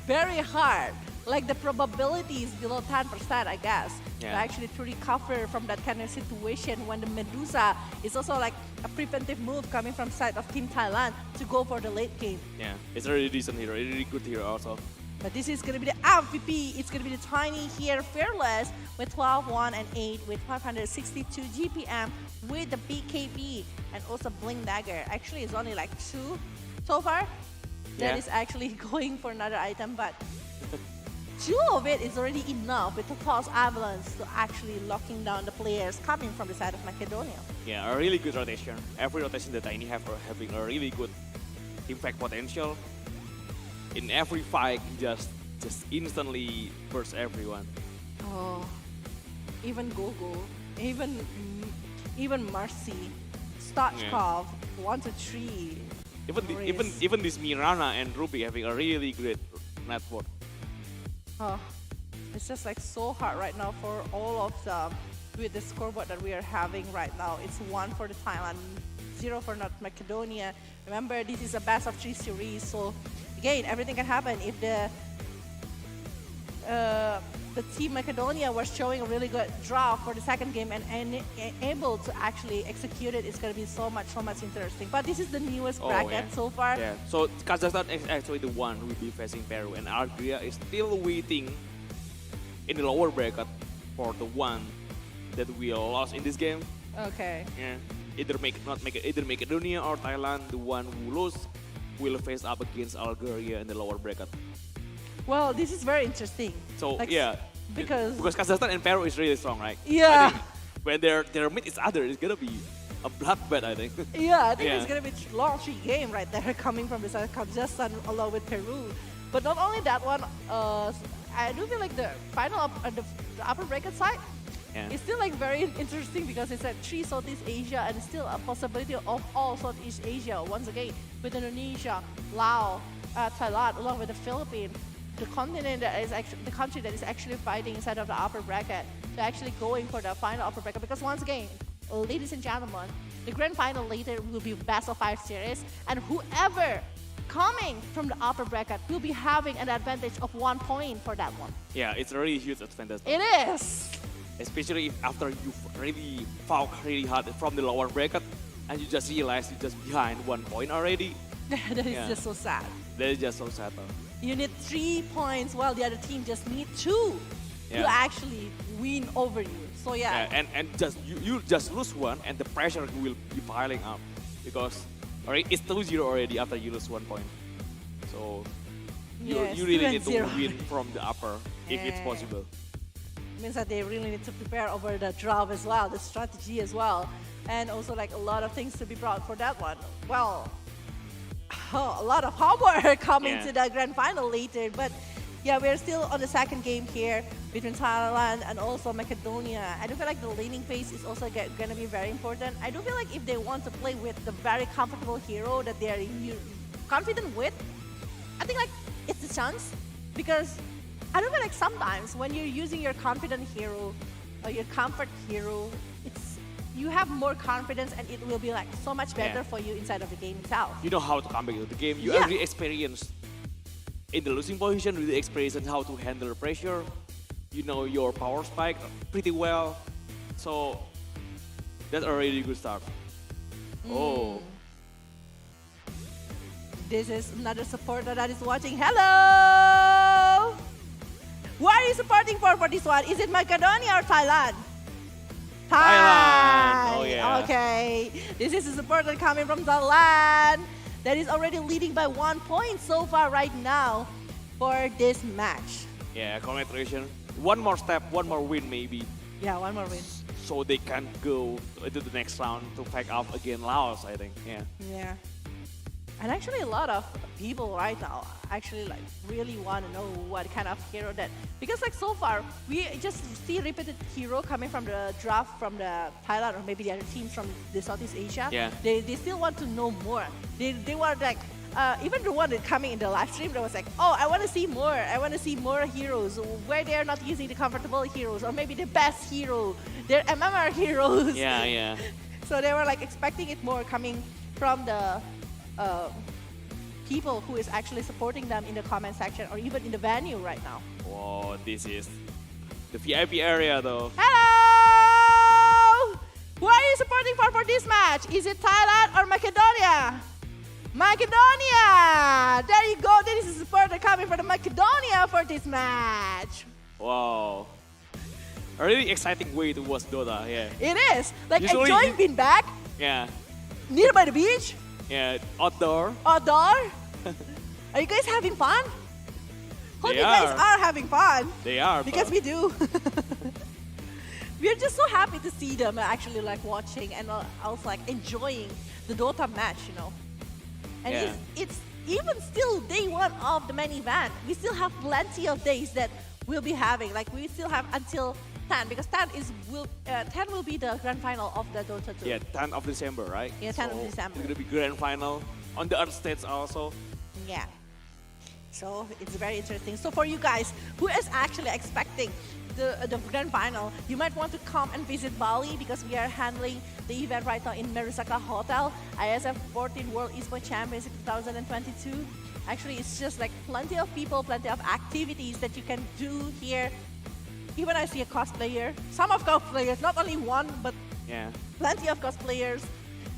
very hard. Like the probability is below 10%, I guess, to actually to recover from that kind of situation when the Medusa is also like a preventive move coming from side of Team Thailand to go for the late game. Yeah, it's a really decent hero, a really good hero also. But this is going to be the MVP. It's going to be the Tiny here, Fearless, with 12-1 and 8 with 562 GPM with the BKB and also Bling Dagger. Actually, it's only like 2 so far. That is actually going for another item, but 2 of it is already enough with the Toss Avalanche to actually locking down the players coming from the side of Macedonia. Yeah, a really good rotation. Every rotation that Tiny have are having a really good impact potential. In every fight, he just instantly bursts everyone. Oh, even Gogo, even Marcy, Stochkov, 1 to 3. Even this Mirana and Ruby having a really great network. Oh, it's just like so hard right now for all of them with the scoreboard that we are having right now. It's 1 for the Thailand, 0 for North Macedonia. Remember, this is a best of 3 series, so again, everything can happen. If the Team Macedonia was showing a really good draw for the second game and able to actually execute it, it's going to be so much interesting. But this is the newest bracket so far. Yeah. So Kazakhstan is actually the one who will be facing Peru, and Algeria is still waiting in the lower bracket for the one that we lost in this game. Okay. Yeah. Either Macedonia or Thailand, the one who lose will face up against Algeria in the lower bracket. Well, this is very interesting. So like, because Kazakhstan and Peru is really strong, right? Yeah. I think when they're meet each other, it's gonna be a bloodbath, I think. Yeah, I think it's gonna be a long game right there coming from the side of Kazakhstan along with Peru. But not only that one, I do feel like the final the upper bracket side it's still like very interesting because it's at 3 Southeast Asia and still a possibility of all Southeast Asia once again with Indonesia, Laos, Thailand, along with the Philippines. The continent that is actually the country that is actually fighting inside of the upper bracket. They're actually going for the final upper bracket because once again, ladies and gentlemen, the grand final later will be best of 5 series, and whoever coming from the upper bracket will be having an advantage of 1 point for that one. Yeah, it's a really huge advantage. It is. Especially if after you really fought really hard from the lower bracket and you just realize you're just behind 1 point already. That is just so sad. That is just so sad. You need 3 points while the other team just need 2 to actually win over you. So and just you just lose 1 and the pressure will be piling up because it's 2-0 already after you lose 1 point. So you really need to win from the upper if it's possible. Means that they really need to prepare over the draw as well, the strategy as well, and also like a lot of things to be brought for that one. Well, a lot of homework coming to the grand final later, but yeah, we're still on the second game here between Thailand and also Macedonia. I do feel like the laning phase is also going to be very important. I do feel like if they want to play with the very comfortable hero that they are confident with, I think like it's a chance because I don't feel like sometimes when you're using your confident hero or your comfort hero, you have more confidence and it will be like so much better for you inside of the game itself. You know how to come back into the game. You already experienced in the losing position with the experience and how to handle pressure. You know your power spike pretty well. So that's a really good start. Oh. This is another supporter that is watching. Hello! Who are you supporting for this one? Is it Macedonia or Thailand? Thailand. Oh, yeah. Okay. This is a supporter coming from Thailand that is already leading by 1 point so far right now for this match. Yeah, congratulations. One more step, one more win maybe. Yeah, one more win. So they can go into the next round to pack up again Laos, I think. Yeah. Yeah. And actually a lot of people right now actually like really want to know what kind of hero that, because like so far we just see repeated hero coming from the draft from the Thailand or maybe the other teams from the Southeast Asia. Yeah. They still want to know more. They were like, even the one that coming in the live stream, that was like, oh, I want to see more. I want to see more heroes where they're not using the comfortable heroes or maybe the best hero. They're MMR heroes. Yeah, yeah. So they were like expecting it more coming from the people who is actually supporting them in the comment section or even in the venue right now. Whoa, this is the VIP area though. Hello! Who are you supporting for this match? Is it Thailand or Macedonia? Macedonia! There you go. There is a supporter coming from the Macedonia for this match. Wow. A really exciting way to watch Dota, yeah. It is. Like Usually enjoying it- being back Yeah, nearby the beach, yeah, outdoor. outdoor. Are you guys having fun? Hope They you guys are. are having fun. They are. Because but- we do. We're just so happy to see them actually like watching and also like enjoying the Dota match, you know. And Yeah. it's even still day one of the main event. We still have plenty of days that we'll be having. Like we still have until 10 because 10 will be the grand final of the Dota 2. Yeah, 10th of December, right? Yeah, 10th of So December. It's gonna be grand final on the other states also. Yeah. So it's very interesting. So for you guys who is actually expecting the grand final, you might want to come and visit Bali because we are handling the event right now in Merisaka Hotel, IESF 14 World Esports Championship 2022. Actually, it's just like plenty of people, plenty of activities that you can do here. Even I see a cosplayer, some of cosplayers, not only one, but Yeah. plenty of cosplayers.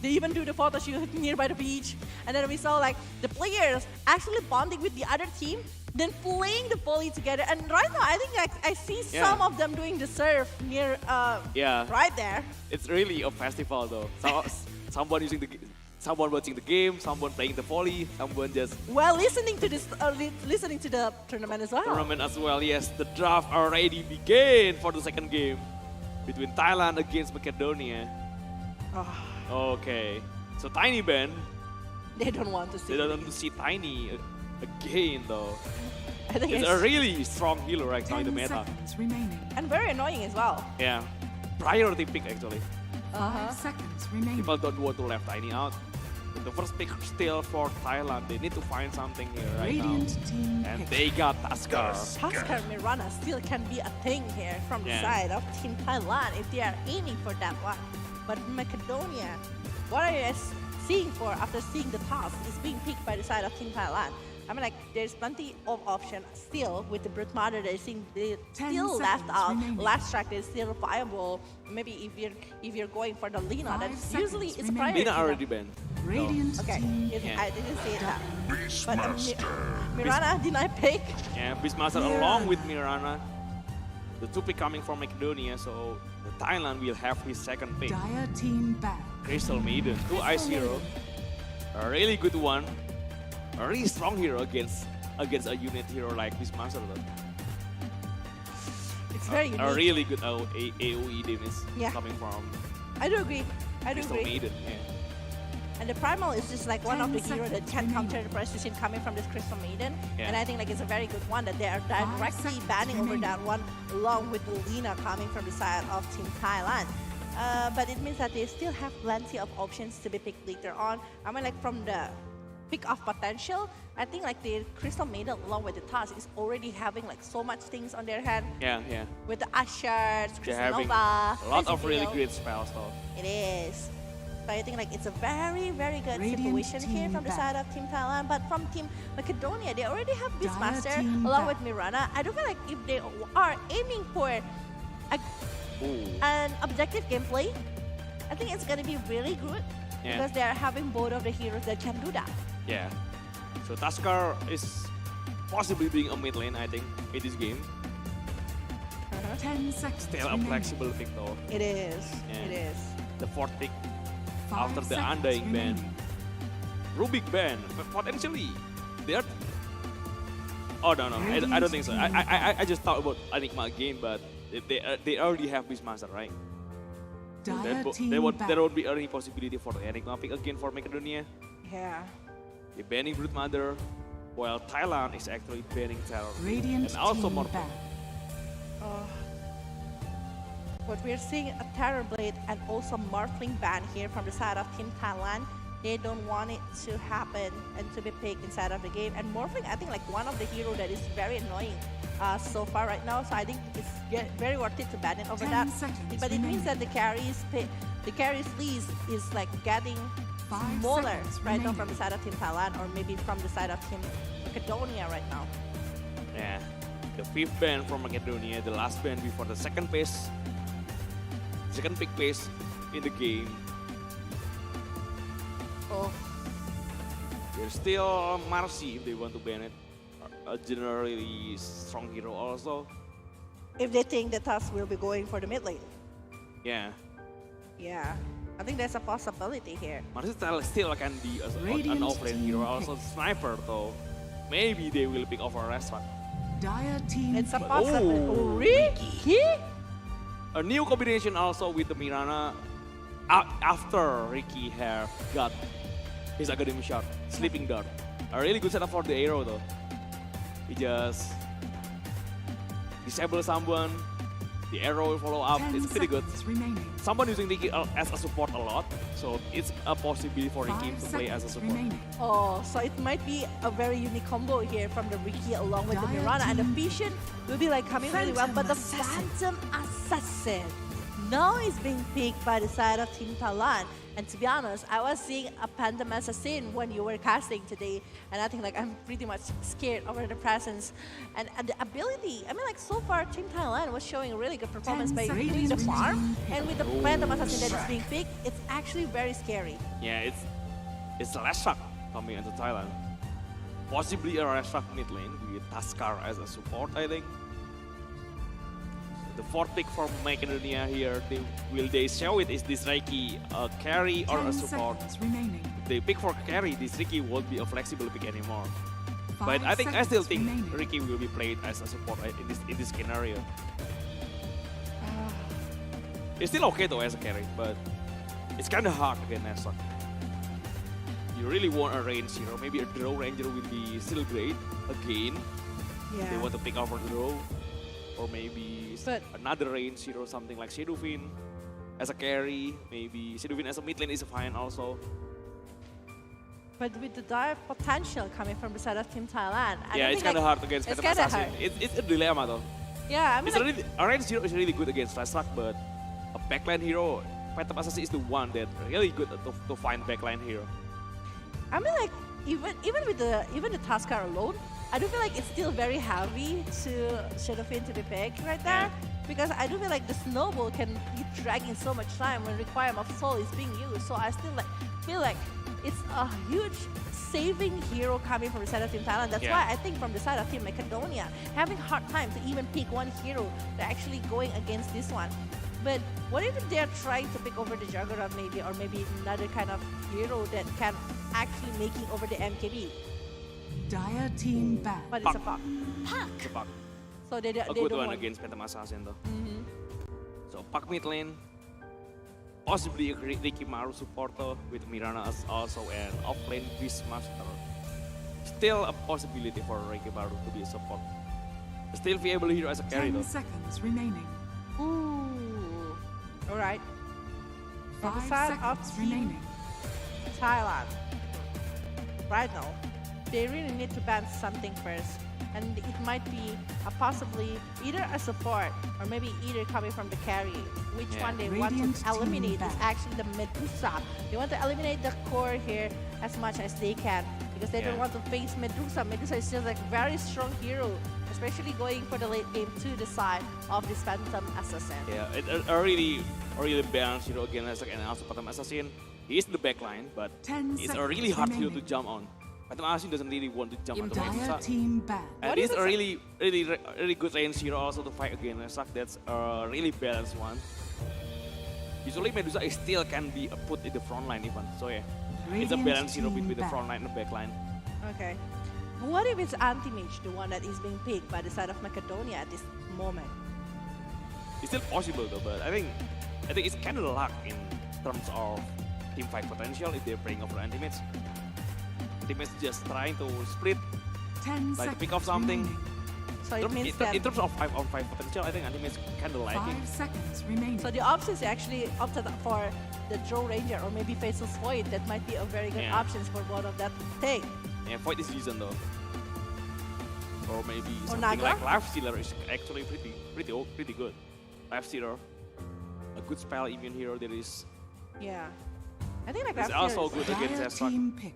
They even do the photo shoot nearby the beach. And then we saw like the players actually bonding with the other team, then playing the volley together. And right now, I think I see Yeah. some of them doing the surf near, Yeah. right there. It's really a festival though. Someone using someone watching the game, someone playing the volley, someone just While listening to this, listening to the tournament as well. tournament as well. Yes, the draft already began for the second game between Thailand against Macedonia. Oh, Okay, so Tiny Band, they don't want to see. they don't want to see Tiny again though. I think It's a really strong healer right now in the 10 meta. seconds remaining. and very annoying as well. Yeah, priority pick actually. 5 seconds remaining. People don't want to left Tiny out. But the first pick still for Thailand. They need to find something here right Radiant now. team And pick. they got Tusker. Tusker Mirana still can be a thing here from the Yeah. side of Team Thailand if they are aiming for that one. But Macedonia, what are you guys seeing for after seeing the task is being picked by the side of Team Thailand? I mean, like, there's plenty of options still with the Brute Mother. They think they 10 still left seconds out. remaining. Last track is still viable. Maybe if you're going for the Lina, 5 that's seconds usually it's remaining. priority. Lina already banned. Radiant Okay, team I didn't see that. Beastmaster. But Mirana did not pick. Yeah, Beastmaster Yeah. along with Mirana. The two pick coming from Macedonia, so the Thailand will have his second pick. Dire team back. Crystal Maiden, 2 Ice Hero. A really good one. A really strong hero against a unit hero like Beastmaster. Though. It's very unique. A really good AoE damage Yeah. coming from I do agree. I do Crystal agree. Maiden. Yeah. And the Primal is just like one of the 10 heroes that seconds can remaining. counter the precision coming from this Crystal Maiden. Yeah. And I think like it's a very good one that they are directly seconds banning over remaining. that one along with Lina coming from the side of Team Thailand. But it means that they still have plenty of options to be picked later on. I mean like from the pick of potential, I think like the Crystal Maiden along with the task is already having like so much things on their hand Yeah, yeah. with the Ushers, They're Crystal having Nova. a lot of Icy really Field. great spells though. It is. So I think like it's a very, very good Radiant situation here team from the back. side of Team Thailand. But from Team Macedonia, they already have Dire Beastmaster team along back. with Mirana. I don't feel like if they are aiming for an objective gameplay, I think it's gonna be really good Yeah. because they are having both of the heroes that can do that. Yeah. So Tusker is possibly being a mid lane, I think, in this game. 10 seconds Still a remaining. flexible pick though. It is. Yeah. It is. The fourth pick 5 after the seconds Undying ban. remaining. Rubik ban, potentially. They're... Oh no, I don't think so. I just thought about Enigma again, but they already have Beastmaster, right? Dire team There back. won't be any possibility for the Enigma pick again for Macedonia. Yeah. They're banning Broodmother, while Thailand is actually banning Terror. Radiant and also team Morph. back. But we're seeing a Terrorblade and also Morphling ban here from the side of Team Thailand. They don't want it to happen and to be picked inside of the game. And Morphling, I think like one of the heroes that is very annoying so far right now. So I think it's very worth it to ban it over 10 that. seconds But it means remaining. that the carries list is like getting 5 smaller seconds right now from the remaining. side of Team Thailand or maybe from the side of Team Macedonia right now. Yeah, the fifth ban from Macedonia, the last ban before the second pick pace in the game. Oh, There's still Marcy if they want to ban it. A generally strong hero also. if they think that us will be going for the mid lane. Yeah, Yeah, I think there's a possibility here. Marcy still can be an Radiant offlane team hero, also pick. sniper though. Maybe they will pick over Restaurant. Dire team It's a pick. possibility. Oh, Ricky? A new combination also with the Mirana after Ricky have got his Academy shot, Sleeping Dart. A really good setup for the arrow though. He just disable someone, the arrow will follow up, 10 it's pretty good. seconds remaining. Someone using Ricky as a support a lot, so it's a possibility for Ricky 5 to play as a seconds support. remaining. Oh, so it might be a very unique combo here from the Ricky along with the Dire Mirana, and the team. Vision will be like coming really well, but the Phantom Phantom Assassin now is being picked by the side of Team Thailand. And to be honest, I was seeing a Phantom Assassin when you were casting today, and I think like I'm pretty much scared over the presence and the ability. I mean, like so far, Team Thailand was showing a really good performance 10 by seconds doing the farm, remaining. and with the Phantom Assassin that is being picked, it's actually very scary. Yeah, it's a Restaurant coming into Thailand. Possibly a Restaurant mid lane with Tusker as a support, I think. The fourth pick from Macedonia here, will they show it? Is this Reiki a carry or a 10 support? seconds remaining. If they pick for carry, this Ricky won't be a flexible pick anymore. 5 But I still seconds think remaining. Ricky will be played as a support in this scenario. It's still okay though as a carry, but it's kind of hard against Nestor. You really want a range hero. Maybe a draw ranger will be still great again. Yeah. They want to pick over the draw, or maybe But- another range hero, something like Shadowfin as a carry. Maybe Shadowfin as a mid lane is fine also. But with the dire potential coming from the side of Team Thailand, I Yeah, don't it's think, kind of like, hard against it's Phantom kinda Assassin. hard. It's a dilemma though. Yeah, I mean, It's like, really, a range hero is really good against Restaurant, but a backline hero, Phantom Assassin is the one that really good to find backline hero. I mean, like even with the Tusker alone, I do feel like it's still very heavy to Shadowfin to be picked right there. Because I do feel like the snowball can be dragging so much time when Requiem of Soul is being used. So I still feel like it's a huge saving hero coming from the side of Team Thailand. That's Yeah. why I think from the side of Team Macedonia, having hard time to even pick one hero, they're actually going against this one. But what if they're trying to pick over the Juggernaut maybe, or maybe another kind of hero that can actually making over the MKB? Dire team back. But it's a Puck. It's a Puck. So they A don't good one want. against Phantom Assassin though. Mhm. So Puck mid lane, possibly a Ricky Maru supporter with Mirana as also an off-lane Beastmaster. Still a possibility for Ricky Maru to be a support. Still viable hero as a carry 10 though. seconds remaining. Ooh. All right. From the 5 side of seconds Team remaining. Thailand. Right now, they really need to ban something first. and it might be possibly either a support or maybe either coming from the carry. Which one they want Radiant to team eliminate is back. actually the Medusa. They want to eliminate the core here as much as they can because they don't want to face Medusa. Medusa is just like very strong hero, especially going for the late game to the side of this Phantom Assassin. Yeah, it really balanced hero against and also Phantom Assassin. He is the backline, but 10 it's a seconds really hard hero to remaining. jump on. Phantom Assassin doesn't really want to jump onto Dire Medusa. team banned. And What it's is a it? really good range hero also to fight against Resak. That's a really balanced one. Usually Medusa still can be put in the front line even. So yeah, it's a Radiant balanced hero team between the back. front line and the back line. Okay. What if it's Anti-Mage, the one that is being picked by the side of Macedonia at this moment? It's still possible though, but I think it's kind of luck in terms of team fight potential if they're playing over Anti-Mage. Anti-Mage just trying to split, 10 like to seconds pick off something. remaining. So it means that... In terms of 5-on-5 potential, I think Anti-Mage kind of lacking. 5 seconds remaining. So the options actually opted for the Draw Ranger or maybe Faceless Void. That might be a very good Yeah. options for both of that thing. Yeah, Void is decent though. Or maybe Or something Naga? like Life Stealer is actually pretty good. Life Stealer, a good spell even hero there is. Yeah. I think like It's that also here is- good against Dire Resak. team pick.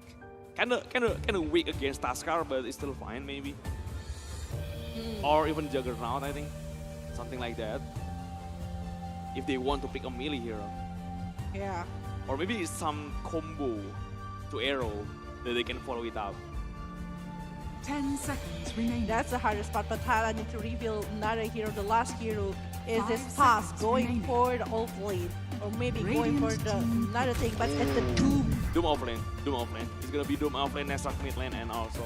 Kinda weak against Taskar, but it's still fine maybe. Or even Juggernaut, I think. Something like that. If they want to pick a melee hero. Yeah. Or maybe it's some combo to arrow that they can follow it up. 10 seconds remaining. That's the hardest part, but Thailand need to reveal another hero. The last hero is 5 this pass seconds going remaining. for the ult lane. Or maybe going for Radiant the team another thing, but it's the Doom. Doom offlane. It's gonna be Doom offlane, Resak mid lane, and also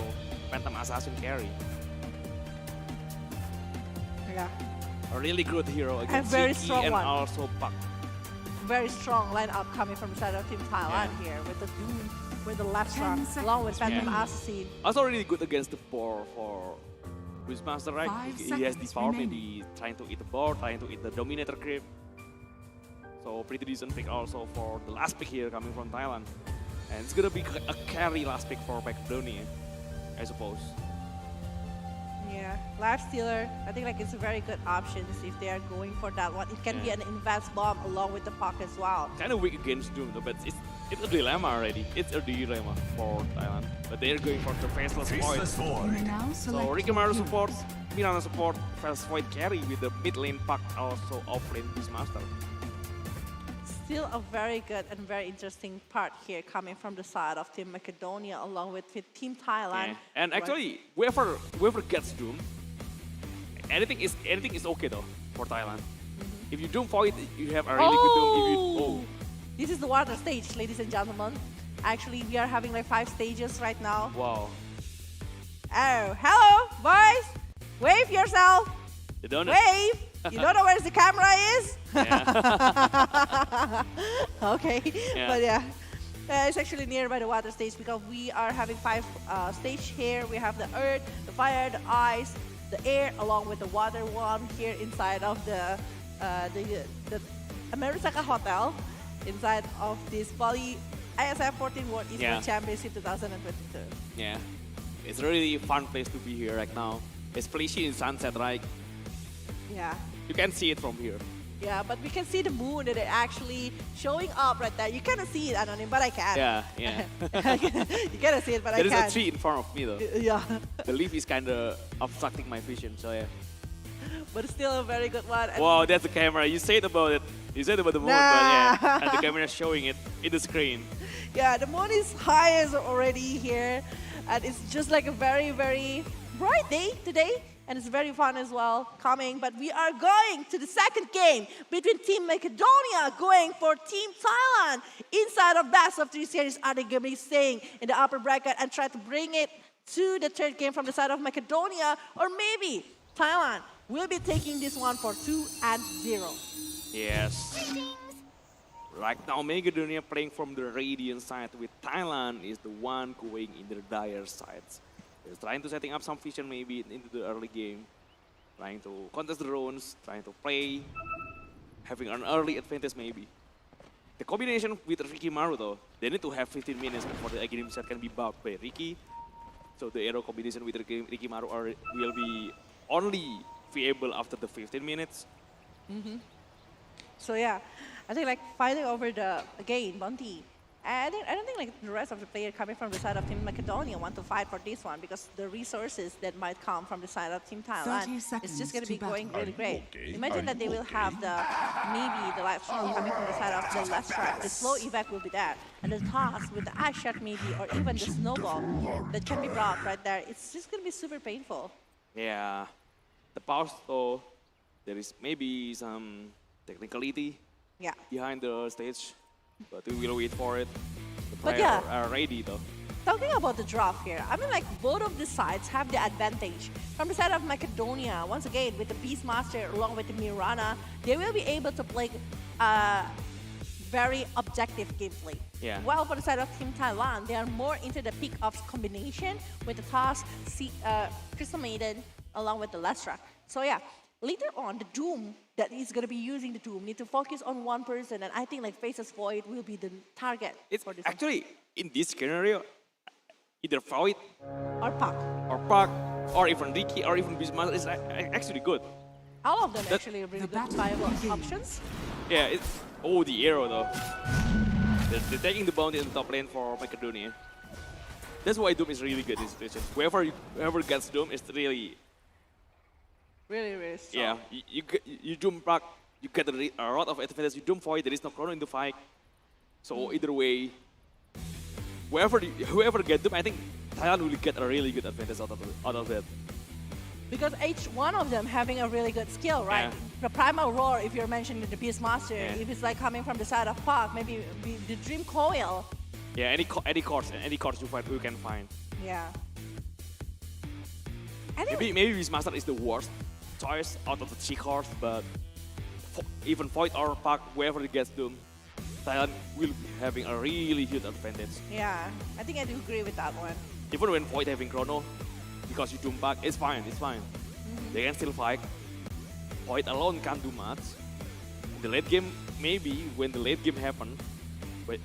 Phantom Assassin carry. Yeah. A really good hero against very Ziki strong and one. also Puck. Very strong lineup coming from the side of Team Thailand Yeah. here with the Doom, with the left 10 round, along with seconds Phantom remaining. Assassin. Also really good against the board for Wishmaster, right? 5 He has the seconds power, remaining. maybe trying to eat the board, trying to eat the Dominator creep. So pretty decent pick also for the last pick here coming from Thailand. And it's gonna be a carry last pick for Macedonia, I suppose. Yeah, Life Stealer, I think like it's a very good option if they are going for that one. It can be Yeah. an advanced bomb along with the puck as well. Kind of weak against Doom though, but it's a dilemma already. It's a dilemma for Thailand. But they're going for the Faceless Void. You may now So select Ricky your Maru hero. supports, Mirana support, Faceless Void carry with the mid lane Puck, also off lane Beastmaster. Still a very good and very interesting part here coming from the side of Team Macedonia along with Team Thailand. Yeah. And actually, whoever gets Doom, anything is okay though for Thailand. If you Doom Void, you have a really good Doom. If you, This is the water stage, ladies and gentlemen. Actually, we are having like 5 stages right now. wow. Oh, hello, boys. Wave yourself. You don't know. Wave. You don't know where the camera is? Yeah. Okay, Yeah. but yeah. It's actually nearby the water stage because we are having 5 stage here. We have the earth, the fire, the ice, the air, along with the water one here inside of the Amerisaka Hotel, inside of this Bali IESF 14 World Esports Yeah. Championship 2022. Yeah. It's a really fun place to be here right now. Especially in sunset, right? Yeah. You can see it from here. Yeah, but we can see the moon that it actually showing up right there. You cannot see it, Anonym, but I can. Yeah, yeah. You cannot see it, but There I is can. a tree in front of me though. Yeah, The leaf is kind of obstructing my vision, so yeah. but it's still a very good one. And Wow, that's the camera. You said about it. You said about the moon, Nah. but yeah, and the camera is showing it in the screen. yeah, the moon is high as already here, and it's just like a very, very bright day today, and it's very fun as well coming. But we are going to the second game between Team Macedonia going for Team Thailand inside of best of 3 series. Are they going to be staying in the upper bracket and try to bring it to the third game from the side of Macedonia, or maybe Thailand will be taking this one for 2-0? Yes. Right now, Macedonia playing from the Radiant side, with Thailand is the one going in the Dire sides. They're trying to setting up some vision maybe into the early game, trying to contest the drones, trying to play, having an early advantage maybe. The combination with Ricky Maru though, they need to have 15 minutes before the game set can be bugged by Ricky. So the arrow combination with Ricky Maru will be only viable after the 15 minutes. So yeah, I think like fighting over the again Monty. I don't think like the rest of the players coming from the side of Team Macedonia want to fight for this one because the resources that might come from the side of Team 30 Thailand is seconds just going to be to going battle. really great. Okay? Imagine that they will have the maybe the live stream coming from the side of the left track. The slow evac will be there, and the toss with the ice shot maybe, or even the snowball that can be brought right there. It's just going to be super painful. Yeah, the pause though, there is maybe some technicality Yeah. behind the stage, but we will wait for it. The But players yeah. are ready though. Talking about the draft here, I mean like both of the sides have the advantage. From the side of Macedonia, once again with the Beastmaster along with the Mirana, they will be able to play very objective gameplay. Yeah. While for the side of Team Thailand, they are more into the pick-ups combination with the toss, Crystal Maiden along with the Lestrak. So yeah, later on, the Doom that is going to be using the Doom need to focus on one person, and I think like Faces Void will be the target It's for this one. actually in this scenario, either Void Or Puck. or Park or even Ricky or even Beastmaster is actually good. All of them That- actually are really The good battle viable begins. options. Yeah, it's the arrow though. They're taking the bounty in the top lane for Macedonia. That's why Doom is really good in this situation. Whoever gets Doom is really Really, really strong. yeah. You Doom Park, you get a lot of advantage. You Doom Void, there is no chrono in the fight. So either way, whoever get Doom, I think Thailand will get a really good advantage out of that. Because each one of them having a really good skill, right? Yeah. The Primal Roar, if you're mentioning the Beastmaster, Yeah. if it's like coming from the side of Park, maybe the Dream Coil. Yeah, any course you can find. Yeah. I think Maybe Beastmaster is the worst choice out of the three cores, but even Void or Park, whoever gets Doom, Thailand will be having a really huge advantage. yeah, I think I do agree with that one. Even when Void having chrono, because you Doom Park, it's fine. They can still fight. Void alone can't do much. In the late game, maybe when the late game happens, but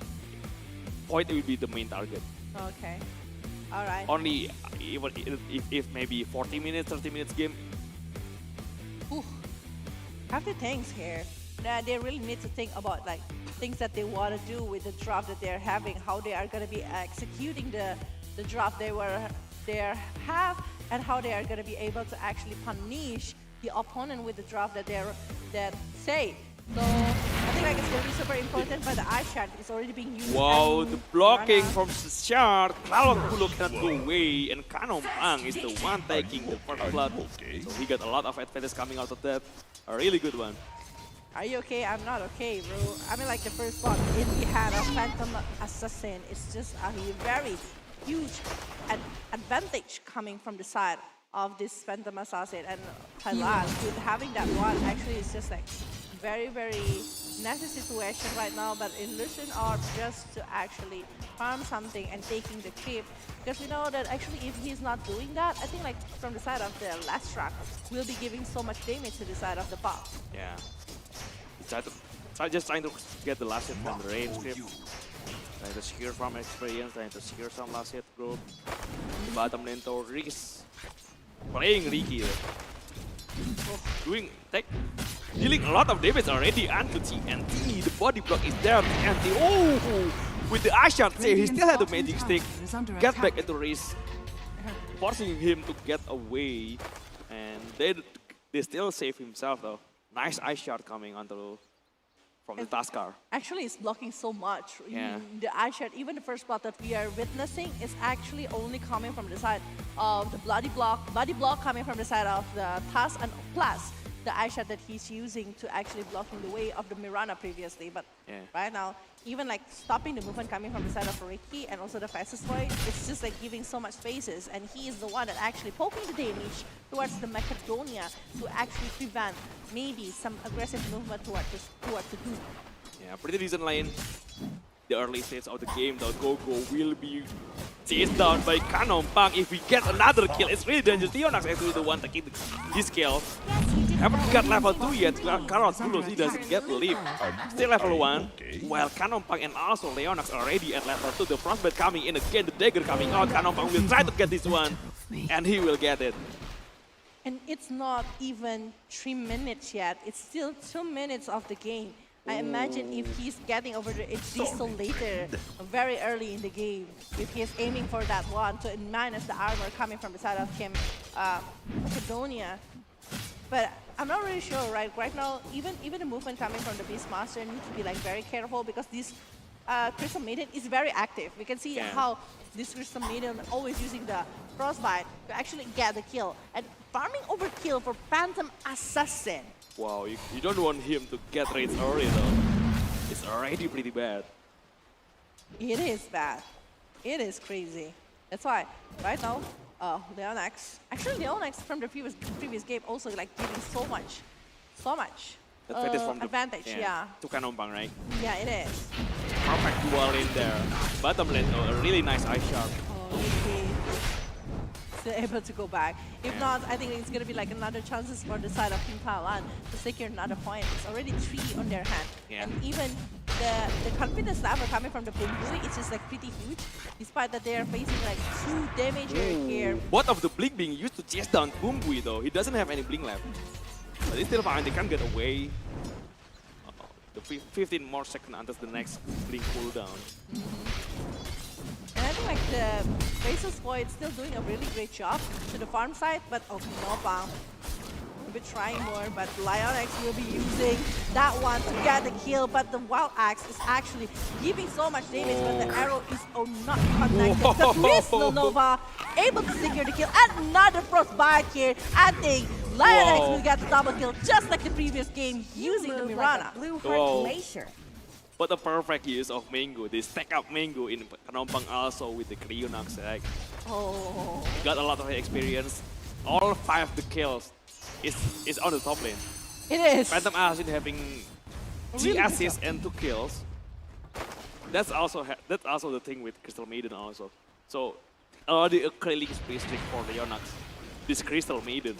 Void will be the main target. Okay. All right. Only even if maybe 40 minutes, 30 minutes game. Ooh. Have the things here. They really need to think about like things that they want to do with the draft that they're having, how they are going to be executing the draft they have, and how they are going to be able to actually punish the opponent with the draft that say. So I think like it's going to be super important, but the ice shot is already being used. Wow, and the blocking Rana- from Shard. Cloud Pulo cannot go away, and Kanom Ang is the one taking the first blood. So he got a lot of advantage coming out of that. A really good one. Are you okay? I'm not okay, bro. I mean, like the first one in the hand of Phantom Assassin is just a very huge advantage coming from the side of this Phantom Assassin, and Thailand with having that one actually is just like very, very nasty situation right now. But Illusion are just to actually farm something and taking the creep, because we know that actually if he's not doing that, I think like from the side of the last track, we'll be giving so much damage to the side of the bot. Yeah. Just trying to get the last hit from the range script. Trying to secure from experience, trying to secure some last hit group. The bottom lane to Riz. Playing Ricky there. Dealing a lot of damage already onto TNT. The body block is there, TNT. Oh! With the ice shot save, he still had the magic stick. Get back into Riz. Forcing him to get away. And they still save himself though. Nice ice shot coming onto from the Taskar. Actually, it's blocking so much. Yeah. The ice shot, even the first block that we are witnessing, is actually only coming from the side of the body block coming from the side of the Task, and plus the ice shot that he's using to actually blocking the way of the Mirana previously. But Yeah. right now, even like stopping the movement coming from the side of Ricky and also the fastest void, it's just like giving so much spaces, and he is the one that actually poking the damage towards the Macedonia to actually prevent maybe some aggressive movement towards the Doom. Yeah, pretty decent lane. The early stage of the game, the Gogo will be chased down by Kanom Pang. If we get another kill, it's really dangerous. Leonax actually the one taking this kill. Yes, you did. Haven't got level 2 yet. Carlos he doesn't get the leap. Still level 1. While Kanompang and also Leonax already at level 2. The frostbite coming in again. The dagger coming out. Kanompang will try to get this one. And he will get it. And it's not even 3 minutes yet. It's still 2 minutes of the game. I imagine if he's getting over the diesel later, very early in the game, if he's aiming for that one to minus the armor coming from the side of Team MACEDONIA. But I'm not really sure, right? Right now, even the movement coming from the Beastmaster needs to be like very careful because this Crystal Maiden is very active. We can see how this Crystal Maiden always using the Frostbite to actually get the kill. And farming overkill for Phantom Assassin. Wow, you don't want him to get raids early though. It's already pretty bad. It is bad. It is crazy. That's why right now, Leonax. Actually, Leonax from the previous game also like giving so much advantage. Yeah. To Kanompang, right? Yeah, it is. Perfect dual in there. Bottom lane, a really nice ice shot. Oh, okay. Still able to go back. If not, I think it's gonna be like another chances for the side of Team Thailand to secure another point. It's already 3 on their hand. Yeah. And even the confidence level coming from the Bumbui, it's just like pretty huge. Despite that they are facing like 2 damager here. What of the blink being used to chase down Bumbui though? He doesn't have any blink left. But it's still fine, they can't get away. The 15 more seconds until the next blink cooldown. And I think like the Basis Void still doing a really great job to the farm side, but Nopang will be trying more, but Leonax will be using that one to get the kill, but the Wild Axe is actually giving so much damage when the arrow is not connected. The Crystal Nova able to secure the kill. Another Frostbite here. I think Leonax will get the double kill just like the previous game using the Mirana. Blue Heart Glacier. But the perfect use of Mango. They stack up Mango in Kanompang also with the Leonax. Like, got a lot of experience. All 5 the kills is on the top lane. It is. Phantom Assassin having 3 assists and 2 kills. That's also the thing with Crystal Maiden also. So already a killing spree streak for Leonax. This Crystal Maiden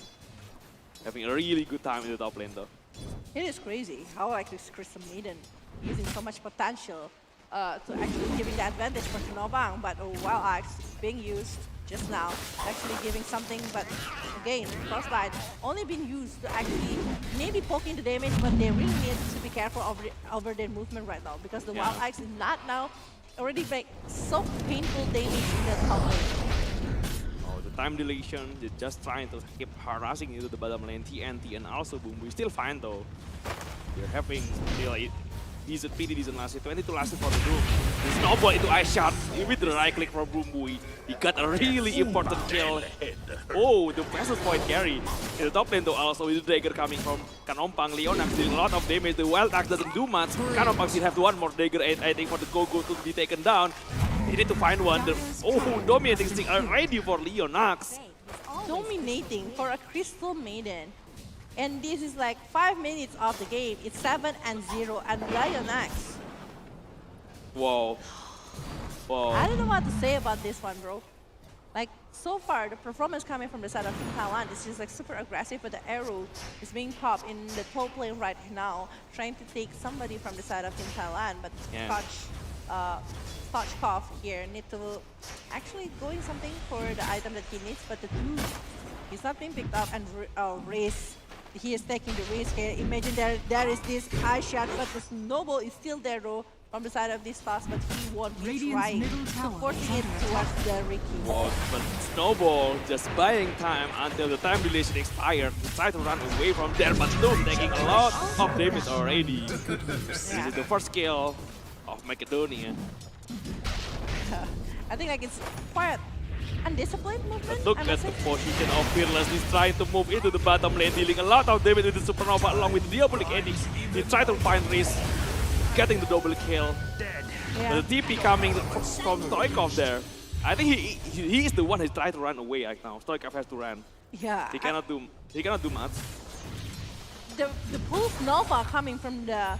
having a really good time in the top lane though. It is crazy how like this Crystal Maiden using so much potential to actually giving the advantage for Nopang, but Wild Axe being used just now, actually giving something, but again, Frostbite only been used to actually maybe poking the damage, but they really need to be careful over their movement right now because the Wild Axe is not now already make so painful damage in the top lane. Oh, the time dilation, they're just trying to keep harassing into the bottom lane. TNT and also Bumbui still fine though. They're having still decent PD, decent last hit. 22 last hit for the group. The snowball into ice shot with the right click from Bumbui. He got a really important kill. Oh, the Basis Point carry. In the top lane though also with the dagger coming from Kanompang. Leonax doing a lot of damage. The Wild Axe doesn't do much. Kanompang still have one more dagger, I think, for the Gogo to be taken down. He need to find one. Dominating stick already for Leonax. Dominating for a Crystal Maiden. And this is like 5 minutes of the game. It's 7-0 and Leonax. Wow. Wow. I don't know what to say about this one, bro. Like, so far, the performance coming from the side of Team Thailand is just like super aggressive, but the arrow is being popped in the top lane right now, trying to take somebody from the side of Team Thailand, but Stochkov here need to actually going something for the item that he needs, but the two is not being picked up, and Race, he is taking the risk here. Imagine there is this high shot, but the snowball is still there though from the side of this toss, but he won't be trying to forcing it towards the Ricky. Wow, but Snowball just buying time until the time dilation expired to try to run away from there, but still taking a lot of damage already. This is the first kill of Macedonia. I think like it's quite undisciplined movement. But look at the position of Fearless. He's trying to move into the bottom lane, dealing a lot of damage with the Supernova along with the Diabolic Eddies. He tried to find Riz, getting the double kill. Yeah. The TP coming from Stoikov there. I think he is the one who's trying to run away right now. Stoikov has to run. Yeah. He cannot do much. The pulse Nova coming from the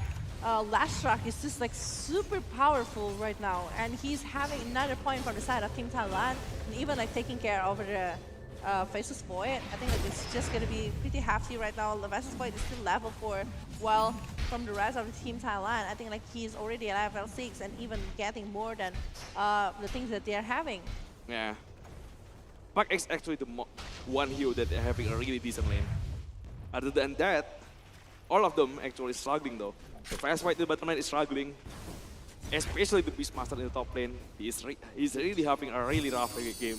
last track is just like super powerful right now, and he's having another point from the side of Team Thailand, and even like taking care over the Faceless Void. I think like it's just gonna be pretty hefty right now. The Faceless Void is still level 4, while from the rest of the team Thailand, I think like he's already at level 6 and even getting more than the things that they are having. Yeah. Pak is actually the one hero that they're having a really decent lane. Other than that, all of them actually struggling though. The Fast Fight in the bottom lane is struggling. Especially the Beastmaster in the top lane. He's really having a really rough game.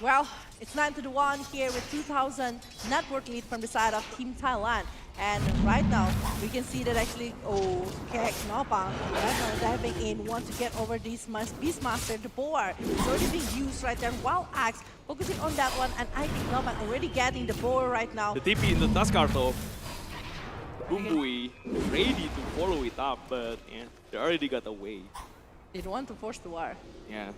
Well, it's 9-1 here with 2,000 net worth lead from the side of Team Thailand. And right now, we can see that actually, okay, Knopang right now diving in, want to get over this Beastmaster, the boar. It's already being used right there. Wild Axe focusing on that one, and I think Knopang already getting the boar right now. The TP in the Tuskar though. Bumbui ready to follow it up, but yeah, they already got away. They don't want to force the war. Yeah.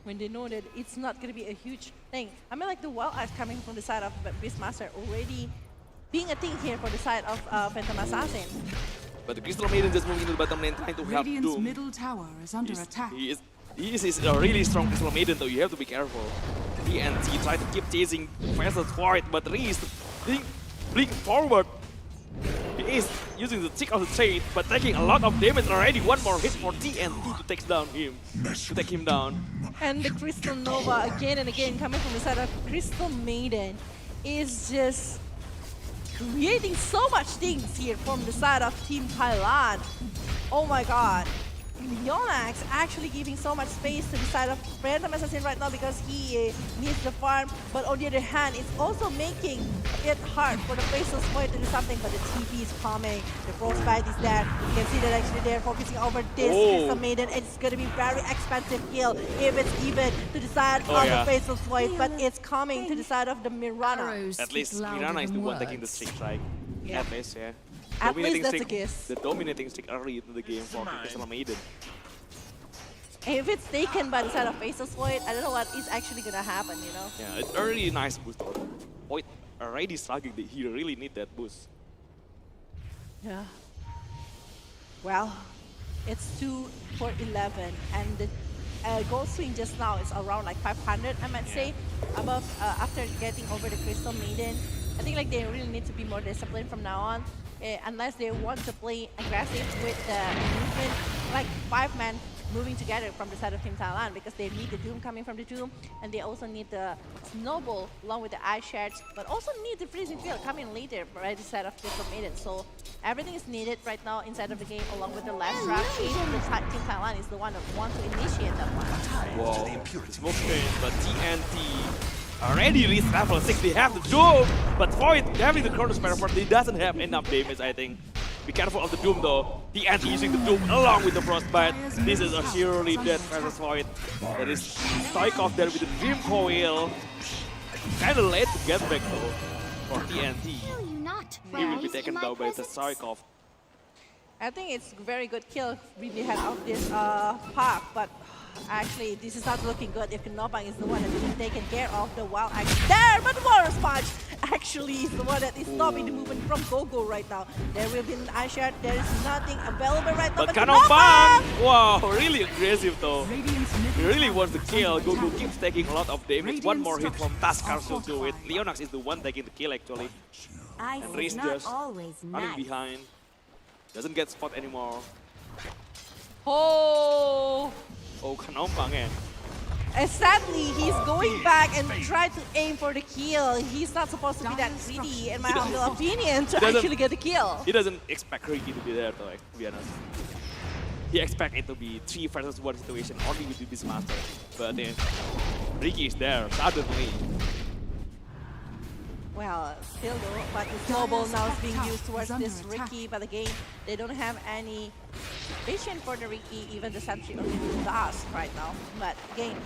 When they know that it's not going to be a huge thing. I mean, like the Wild Axe coming from the side of Beastmaster already being a thing here for the side of Phantom Assassin. But the Crystal Maiden just moving into the bottom lane, trying to help Radiant's Doom. middle tower is under attack. He is a really strong Crystal Maiden, though. You have to be careful. TNT try to keep chasing Faceless Void, but Reese blink forward. He is using the trick of the trade, but taking a lot of damage already. One more hit for TNT to take him down. And the Crystal Nova again and again coming from the side of Crystal Maiden is just creating so much things here from the side of Team Thailand. Oh my god. Leonax actually giving so much space to the side of Phantom Assassin right now because he needs the farm, but on the other hand, it's also making it hard for the Faceless Void to do something, but the TP is coming, the Frostbite is there. You can see that actually they're focusing over this Crystal Maiden. It's going to be very expensive kill if it's even to the side of the Faceless Void, but it's coming to the side of the Mirana. At least Mirana is the one taking the streak, right? Yeah. At least, yeah. At least that's the case. The dominating streak early into the game for Crystal Maiden. If it's taken by the side of Faceless Void, I don't know what is actually gonna happen, you know? Yeah, it's a really nice boost though. Void already struggling, he really need that boost. Yeah. Well, it's 2 for 11, and the goal swing just now is around like 500, I might say, above after getting over the Crystal Maiden. I think like they really need to be more disciplined from now on, unless they want to play aggressive with the movement, like 5 men moving together from the side of Team Thailand, because they need the Doom coming from the Doom, and they also need the Snowball along with the Ice Shards, but also need the Freezing Field coming later by the side of Crystal Maiden. So everything is needed right now inside of the game, along with the last rush. Team Thailand is the one that wants to initiate that one. Whoa, smoke screen, but TNT already reached level 6. They have the Doom, but Void having the Chrono Spare, but he doesn't have enough damage, I think. Be careful of the Doom though. TNT using the Doom along with the Frostbite. This is a surely dead Faceless Void. There is Stoikov there with the Dream Coil. Kinda late to get back though for TNT. He will be taken down by the Stoikov. I think it's a very good kill with the head of this park, but actually this is not looking good if Knopang is the one that is taking care of the Wild Axe there, but Water Sponge actually is the one that is stopping the movement from Gogo right now. There will be an Ice Shard, there is nothing available right now, But but Knopang! Wow, really aggressive though. He really wants to kill. Gogo keeps taking a lot of damage. One more hit from Tuskar to do it. Leonax is the one taking the kill actually. And Reese just running behind. Doesn't get spot anymore. Oh! Oh, Knopang eh. And sadly, he's going back and try to aim for the kill. He's not supposed to be that greedy, in my humble opinion, to actually get the kill. He doesn't expect Ricky to be there though, to be honest. He expects it to be 3 versus 1 situation only with the Beastmaster. But then, Ricky is there, suddenly. Well, still though, but the snowball now is being used towards this Ricky, but again, they don't have any vision for the Ricky, even the Sentry or the Dust right now. But again,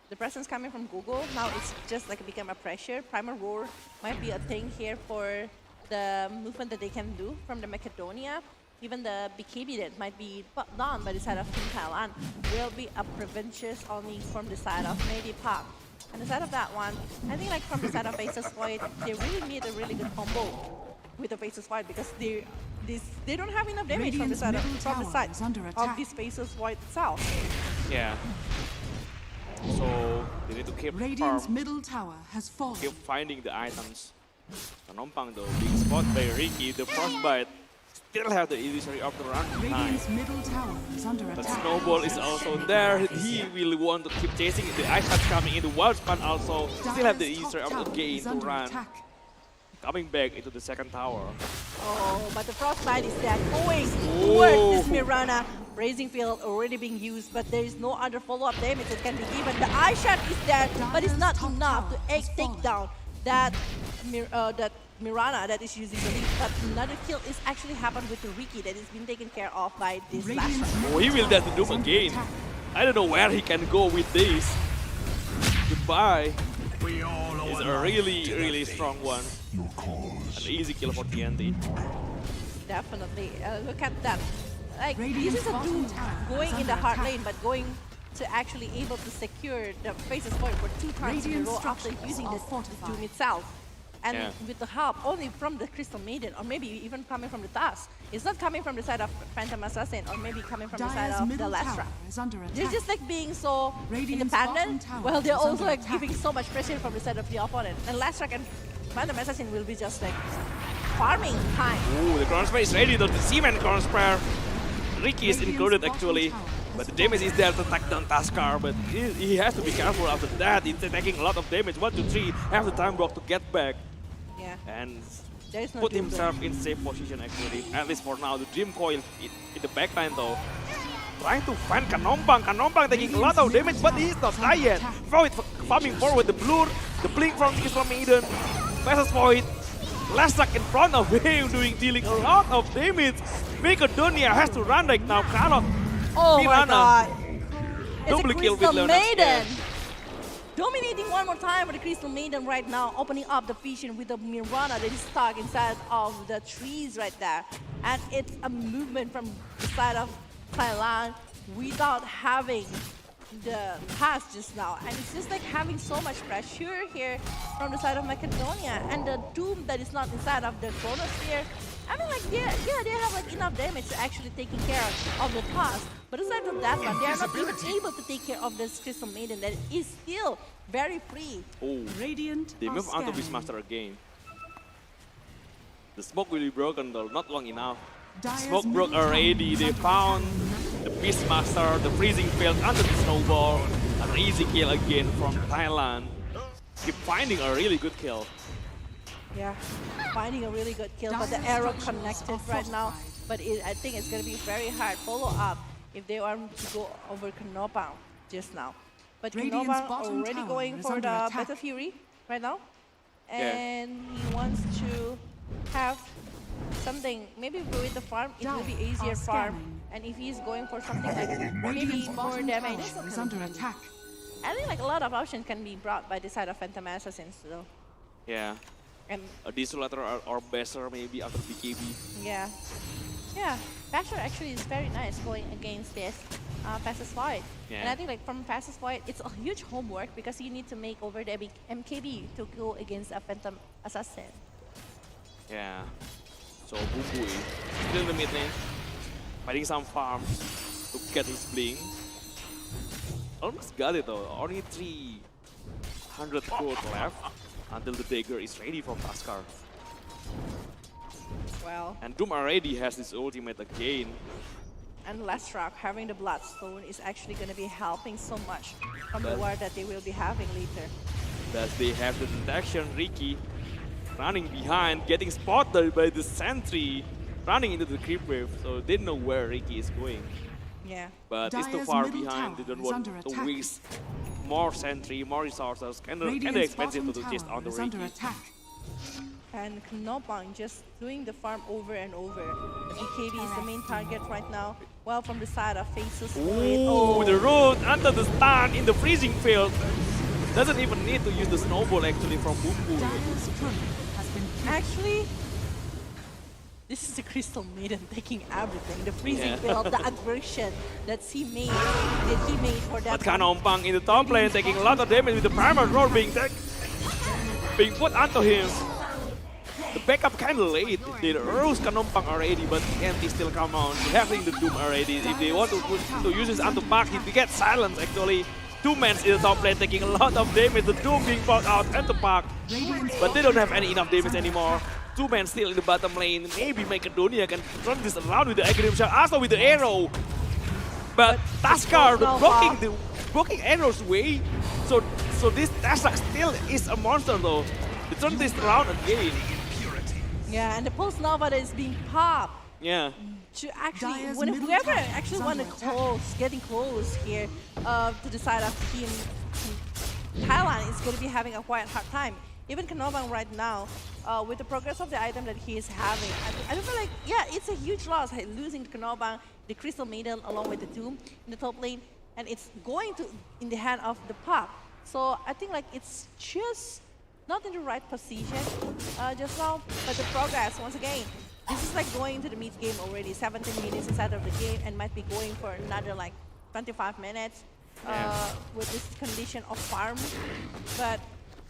the presence coming from Google, now it's just like become a pressure. Primal Roar might be a thing here for the movement that they can do from the Macedonia. Even the BKB that might be done by the side of Team Thailand will be a preventious only from the side of maybe Park. And the side of that one, I think like from the side of Faceless Void, they really need a really good combo with the Faceless Void, because they don't have enough damage from the side of this Faceless Void itself. Yeah. So they need to keep Radiant's farm, middle tower has fallen. keep finding the items. Kanompang though, being spotted by Ricky, the frostbite still have the illusory of the run behind. Radiant's middle tower is under But attack. Snowball is also there. He will want to keep chasing it. The ice shot coming in. The wild span also still have the Dire's illusory top of the tower gain is to under run. attack. Coming back into the second tower. Oh, but the frostbite is there, going towards this Mirana. Bracing field already being used, but there is no other follow-up damage that can be given. The eye shot is there, but it's not enough to take down that Mirana that is using the lead. But another kill is actually happened with the Ricky that is being taken care of by this last round. Oh, he will dare to do again. I don't know where he can go with this. Goodbye. It's a really strong one. An easy kill for TNT. Definitely. Look at that. Like, Radiant's this is a bottom Doom tower going is in the under hard attack. lane, but going to actually able to secure the Faces point for 2 times in a Radiant row after structures using are the fortified. Doom itself. And Yeah. with the help only from the Crystal Maiden, or maybe even coming from the Task. It's not coming from the side of Phantom Assassin, or maybe coming from the side Dire's of the middle last tower round. is under attack. They're just like being so Radiant's independent, bottom tower while they're is also under like attack. giving so much pressure from the side of the opponent. And last track and Phantom Assassin will be just like farming time. Ooh, the Crown Spray is ready though. The Seaman Crown Spray. Ricky is Radiant's included bottom actually. tower But the has damage is there to attack down Taskar, but he has to be careful after that. He's taking a lot of damage. 1, 2, 3, have the time block to get back Yeah, and there is no put Doom himself in safe position actually. At least for now. The Dream Coil in the backline though. Trying to find Kanompang. Kanompang taking a lot of damage, but he's not die yet. Void farming forward the blur, the blink from Crystal Maiden. Passes Void. Last in front of him, dealing a lot of damage. MACEDONIA has to run right now. Cannot. Oh my Mirana. god. It's Double a kill with Crystal Leonard's Maiden. death. Dominating one more time for the Crystal Maiden right now, opening up the vision with the Mirana that is stuck inside of the trees right there. And it's a movement from the side of Thailand without having the pass just now. And it's just like having so much pressure here from the side of Macedonia. And the Doom that is not inside of the Chronosphere. I mean, like, they have like enough damage to actually taking care of the task. But aside from that one, they are not even able to take care of this Crystal Maiden that is still very free. Oh, Radiant they are move on to scanning. Beastmaster again. The smoke will be broken though, not long enough. Dire's Smoke broke middle tower already. is They under found attack. the Beastmaster, the freezing field under the snowball. An easy kill again from Thailand. Keep finding a really good kill. Yeah, finding a really good kill, but the Dire's arrow structures connected are right now. fortified. But I think it's going to be very hard follow-up if they want to go over Kanompang just now. But Radiant's Kanompang bottom already tower going is for under the attack. Battle Fury right now. Yeah. And he wants to have something, maybe with the farm, it will be Dire easier are farm. scanning. And if he's going for something like maybe Radiant's more bottom damage, tower is under attack. I think like a lot of options can be brought by the side of Phantom Assassins though. Yeah, And a Desolator or Besser maybe after BKB. yeah. Yeah, Basher actually is very nice going against this Fastest Void. Yeah. And I think like from Fastest Void, it's a huge homework because you need to make over the MKB to go against a Phantom Assassin. Yeah. So Bubui still in the mid lane, fighting some farms to get his blink. Almost got it though. Only 300 gold left until the dagger is ready for Taskar. Well, And Doom already has his ultimate again. and Last Rock having the Bloodstone is actually going to be helping so much from the But- war that they will be having later. That they have the detection. Ricky running behind, getting spotted by the sentry, running into the creep wave. So they know where Ricky is going. Yeah. But it's too Dire's far middle behind. They tower don't is want under to attack. waste more sentry, more resources. Kind of Radiant's expensive bottom to chase tower on the is under Ricky. attack. And Kanompang just doing the farm over and over. The BKB is the main target right now. Well, from the side of Faces. Ooh, the road under the stun in the freezing field. Doesn't even need to use the snowball actually from Bumbu. Dire's turret has been killed. Actually, this is the Crystal Maiden taking everything. The freezing Yeah. field, the aversion that he made for that. But Kanompang in the top lane taking a lot of damage with the primal roar being being put onto him. The backup kind of late. They rose Kanompang already, but TNT still come on. Having the Doom already. If they want to use his onto back, he gets silenced actually. Two men in the top lane taking a lot of damage. The Doom being brought out and the park. But they don't have any enough damage anymore. Two men still in the bottom lane. Maybe MACEDONIA can turn this around with the Agrim Shot, also with the arrow. But Taskar blocking arrows way. So this Taskar still is a monster though. They turn this around again. Yeah, and the Pulse Nova that is being popped. Yeah. To actually, Dire's when middle whoever tower actually is want to under attack. getting close here to the side of team Thailand is going to be having a quite hard time. Even Kanovang right now, with the progress of the item that he is having, I don't feel like, yeah, it's a huge loss losing Kanovang, the Crystal Maiden along with the Doom in the top lane, and it's going to in the hand of the Pop. So I think like it's just not in the right position just now, but the progress once again. This is like going into the mid game already, 17 minutes inside of the game, and might be going for another like 25 minutes with this condition of farm. But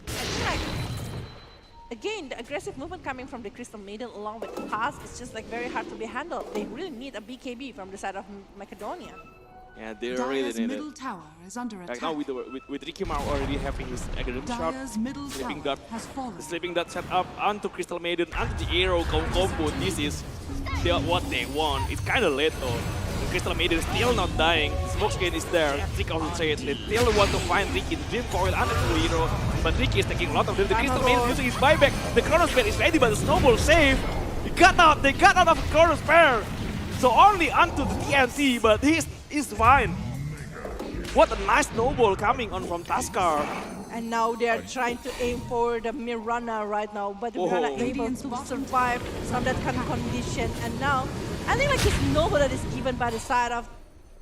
I think like, again, the aggressive movement coming from the Crystal Maiden along with the pass is just like very hard to be handled. They really need a BKB from the side of MACEDONIA. Yeah, they really Dire's need middle it. tower is under Like attack. now with Ricky Mao already having his Agrim Shot. Dire's middle Sleeping tower Dart, has fallen. Sleeping Dart set up onto Crystal Maiden, onto the arrow combo. This is what they want. It's kind of late though. The Crystal Maiden is still not dying. Smokescreen is there. Trick also said they still want to find Ricky. The Dream Coil under the hero, but Ricky is taking a lot of damage. The Crystal Maiden using his buyback. The Chronosphere is ready, but the Snowball safe. They got out of the Chronosphere. So only onto the TNT, but he's fine. What a nice snowball coming on from Taskar. And now they are trying to aim for the Mirana right now, but the Mirana able Radiant's to bottom survive from that kind of condition. And now, I think like this snowball that is given by the side of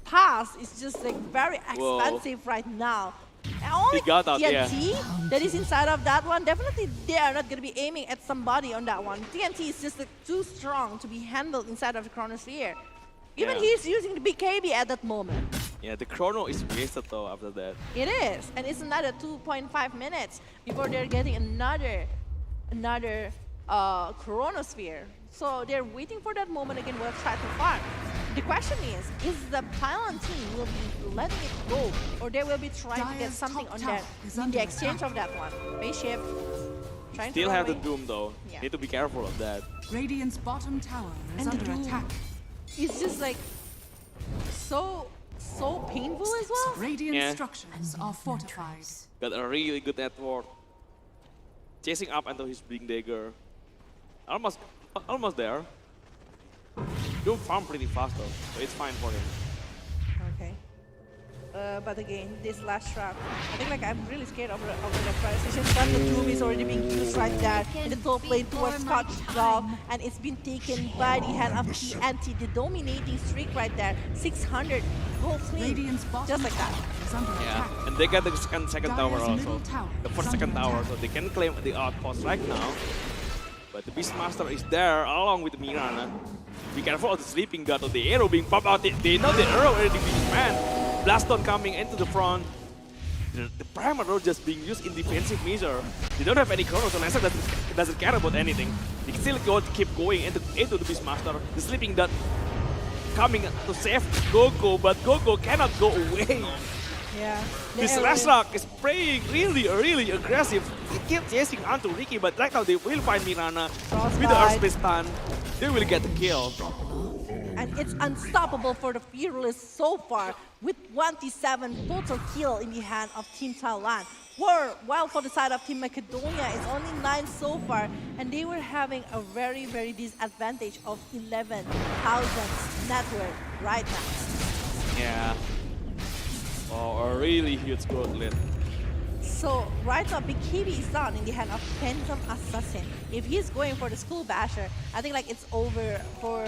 Pass is just like very expensive right now. And only He got out, TNT that is inside of that one, definitely they are not going to be aiming at somebody on that one. TNT is just like too strong to be handled inside of the Chronosphere. Even he's using the BKB at that moment. Yeah, the chrono is wasted though after that. It is, and it's another 2.5 minutes before they're getting another Chronosphere. So they're waiting for that moment again. We'll try to farm. The question is the Thailand team will be letting it go, or they will be trying to get Dire's something top on tower that is in under the exchange attack. of that one. Spaceship trying Still to have the run away. Doom though. Yeah. Need to be careful of that. Radiant's bottom tower is And the under Doom attack. It's just like so painful as well. Radiant Yeah. structures are fortified. Got a really good network. Chasing up until his big dagger. Almost there. Doom farm pretty fast though, so it's fine for him. Okay. But again, this last trap, I think like I'm really scared of the transition. But the Doom is already being used right there in the top lane towards Scott Dog, and it's been taken by the hand of TNT, the dominating streak right there. 600 gold clean, Radiant's bottom just like that. tower is under attack. Yeah, and they got the second tower Dire's also. middle tower The is first under second tower, attack. so they can claim the outpost right now. But the Beastmaster is there along with Mirana. Be careful of the sleeping god or the arrow being popped out. They know the arrow already being spanned. Blaston coming into the front. The Prime Arrow just being used in defensive measure. They don't have any chrono, so Lancer doesn't care about anything. They still keep going into the Beastmaster. The sleeping god coming to save Gogo, but Gogo cannot go away. Yeah. This Lasrak is playing really aggressive. He keeps chasing onto Ricky, but right now they will find Mirana with the Frostbite. Earthspace stun. They will get the kill. And it's unstoppable for the Fearless so far with 27 total kill in the hand of Team Thailand. While for the side of Team MACEDONIA, it's only 9 so far, and they were having a very disadvantage of 11,000 net worth right now. Yeah. Oh, a really huge gold lead. So right now, BKB is down in the hand of Phantom Assassin. If he's going for the Skull Basher, I think like it's over for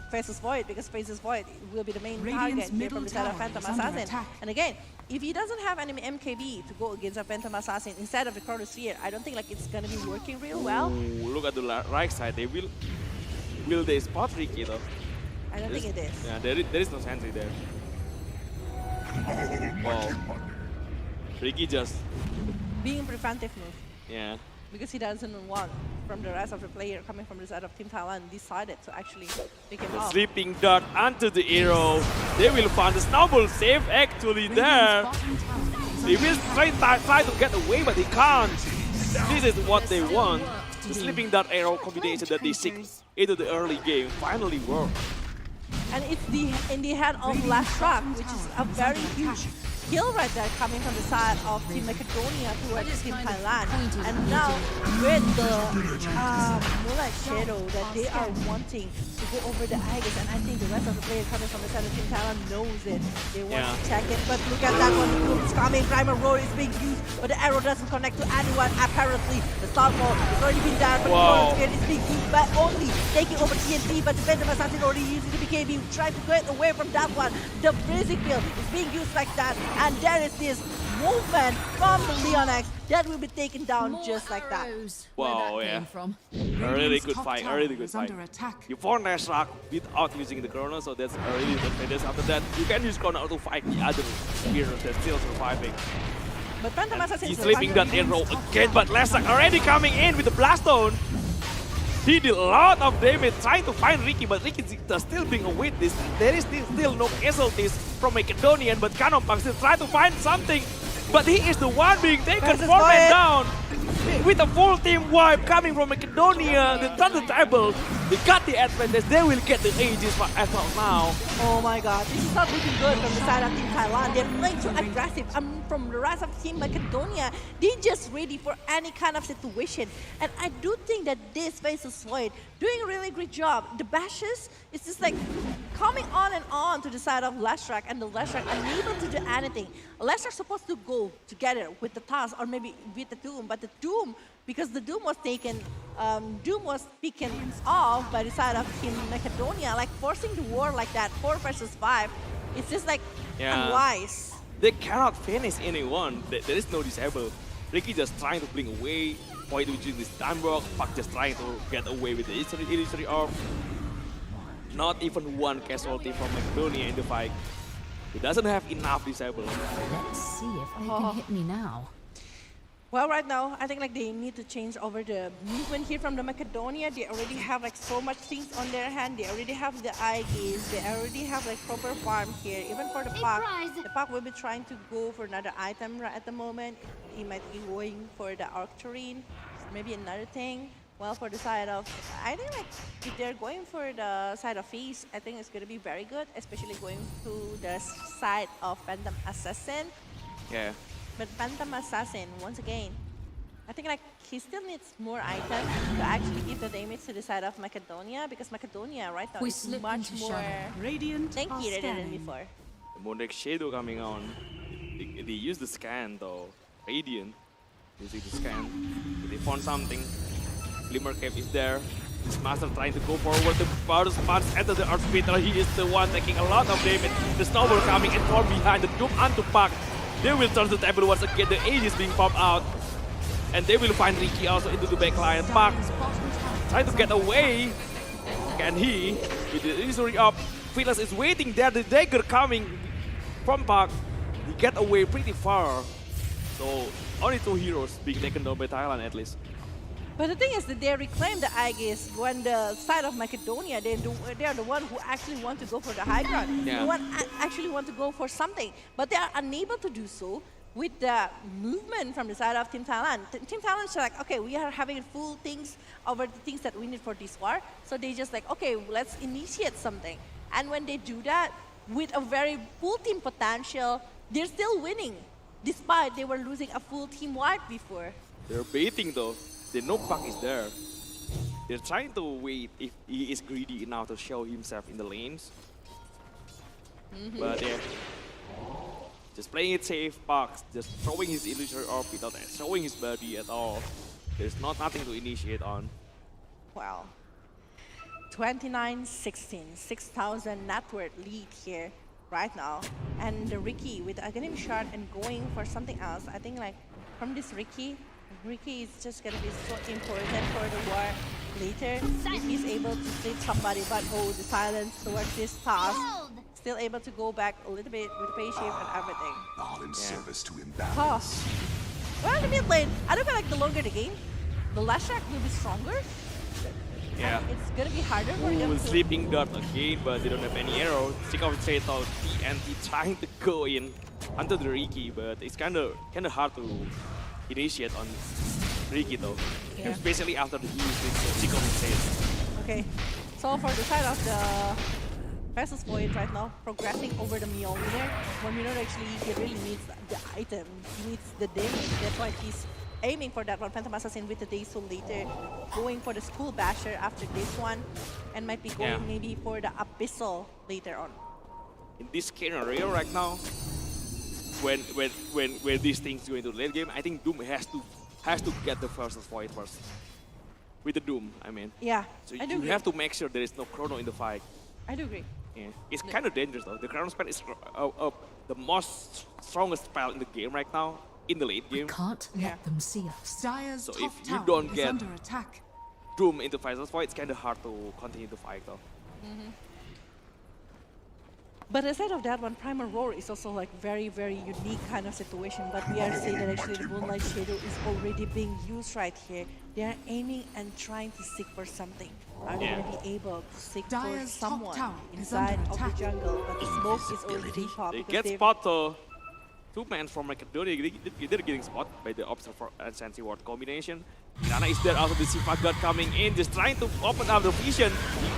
Faceless Void, because Faceless Void will be the main Radiant's target here from the side of middle Phantom tower is under Assassin. attack. And again, if he doesn't have any MKB to go against a Phantom Assassin instead of the Chronosphere, I don't think like it's gonna be working real well. Ooh, look at the right side. They will they spot Ricky though? I don't think it is. Yeah, there is no sentry there. Wow. Ricky just Being preventive move. yeah. because he doesn't want from the rest of the player coming from the side of Team Thailand decided to actually pick him The up. sleeping dart onto the arrow. They will find the snowball safe actually there. Bottom tower is They will try to get away, but they can't. This is what they want. The sleeping dart arrow combination that they seek into the early game finally worked. And it's in the hand of Last Track, which is a very huge kill right there coming from the side of Team Macedonia towards Team Thailand. And now with the Moonlight Shadow that they are wanting to go over the Aegis, and I think the rest of the players coming from the side of Team Thailand knows it. They want to check it, but look at that one. The Doom is coming. Primal Roar is being used, but the arrow doesn't connect to anyone. Apparently, the Starfall has already been down, but the Roar Spear is being used by only taking over TNT, but the Phantom Assassin already using the BKB, trying to get away from that one. The Blazing Field is being used like that. And there is this movement from the Leonex that will be taken down just like that. Wow, yeah. A really good fight, a really good fight. Under attack. You fought Nashrak without using the Chrono, so that's a really good finish. After that, you can use Chrono to fight the other heroes that's still surviving. But Phantom Assassin He's is sleeping that arrow again, but Lashrak already coming in with the Blast Stone. He did a lot of damage trying to find Ricky, but Ricky is still being away this. There is still no casualties from Macedonian, but Kanopang still trying to find something. But he is the one being taken 4 men down. With a full team wipe coming from Macedonia, the Thunder Table, they got the advantage. They will get the Aegis as of now. Oh my god, this is not looking good from the side of Team Thailand. They're playing too aggressive. From the rest of Team Macedonia, they're just ready for any kind of situation. And I do think that this Faceless Void doing a really great job. The bashes is just like coming on and on to the side of Lashrak, and the Lashrak unable to do anything. Lashrak's supposed to go together with the task or maybe with the Doom, but the Doom, because the Doom was taken, Doom was taken off by the side of Team Macedonia, like forcing the war like that, 4 versus 5. It's just like unwise. They cannot finish anyone. There is no disable. Ricky just trying to blink away, Void using this time work, Puck just trying to get away with the illusory orb. Not even one casualty from Macedonia in the fight. He doesn't have enough disable. Let's see if they can hit me now. Well, right now, I think like they need to change over the movement here from the Macedonia. They already have like so much things on their hand. They already have the Aegis. They already have like proper farm here. Even for the Puck, the Puck will be trying to go for another item right at the moment. He might be going for the Arcturine, maybe another thing. Well, for the side of, I think like if they're going for the side of Feast, I think it's going to be very good, especially going to the side of Phantom Assassin. Yeah. But Phantom Assassin, once again, I think like he still needs more items to actually give the damage to the side of Macedonia, because Macedonia right now is much more tankier than before. The Moonlight Shadow coming on. They use the scan though. Radiant using the scan. They found something. Glimmer Cape is there. This Master trying to go forward. The Varus Punch enter the Earth Spitter. He is the one taking a lot of damage. The Snowball coming in from behind. The Doom onto Puck. They will turn the table once again. The Aegis being popped out. And they will find Ricky also into the backline. Puck trying to get away. Can he? With the illusory up. Phyllis is waiting there. The dagger coming from Puck. He get away pretty far. So only 2 heroes being taken down by Thailand at least. But the thing is that they reclaim the Aegis when the side of Macedonia, they are the one who actually want to go for the high ground. Yeah. The one actually want to go for something. But they are unable to do so with the movement from the side of Team Thailand. Team Thailand is like, okay, we are having full things over the things that we need for this war. So they just like, okay, let's initiate something. And when they do that, with a very full team potential, they're still winning, despite they were losing a full team wipe before. They're baiting though. They know Puck is there. They're trying to wait if he is greedy enough to show himself in the lanes. But yeah, just playing it safe, Puck just throwing his illusory orb without showing his body at all. There's nothing to initiate on. Wow. 29-16, 6,000 net worth lead here right now. And the Ricky with the Aghanim Shard and going for something else. I think like from this Ricky is just gonna be so important for the war later. If he's able to save somebody, but oh, the silence towards this task. Still able to go back a little bit with phase shift and everything. All in service to imbalance. Well, in the mid lane, I don't feel like the longer the game, the last track will be stronger. Yeah. It's gonna be harder for them Ooh, to... sleeping dart again, but they don't have any arrow. Stick of Fatal, TNT trying to go in onto the Riki, but it's kind of hard to initiate on Riki though, Yeah. especially after the use with Stick of Fatal. Okay, so for the side of the Versus Void right now, progressing over the Mjolnir. When Mjolnir actually, he really needs the item, he needs the damage. That's why he's aiming for that one. Phantom Assassin with the Desolator, going for the School Basher after this one, and might be going maybe for the Abyssal later on. In this scenario right now, when these things go into the late game, I think Doom has to get the Versus Void first. With the Doom, I mean. Yeah, So I do you agree. have to make sure there is no chrono in the fight. I do agree. Yeah. It's kind of dangerous though. The chrono spell is the most strongest spell in the game right now, in the late game. Can't Yeah. let them see us. Dire's So top if you tower don't is get- under attack. Doom into Versus Void, it's kind of hard to continue the fight though. But aside of that one, Primal Roar is also like very, very unique kind of situation. But we are seeing that actually the Moonlight Shadow is already being used right here. They are aiming and trying to seek for something. Are they Yeah. going to be able to seek for Dire's top someone tower is inside under of the attack. jungle? But the smoke is already popped They because get they've... spot though. Two men from Macedonia, they're getting spot by the Observer and Sensi Ward combination. Mirana is there after the Sifa God coming in, just trying to open up the vision.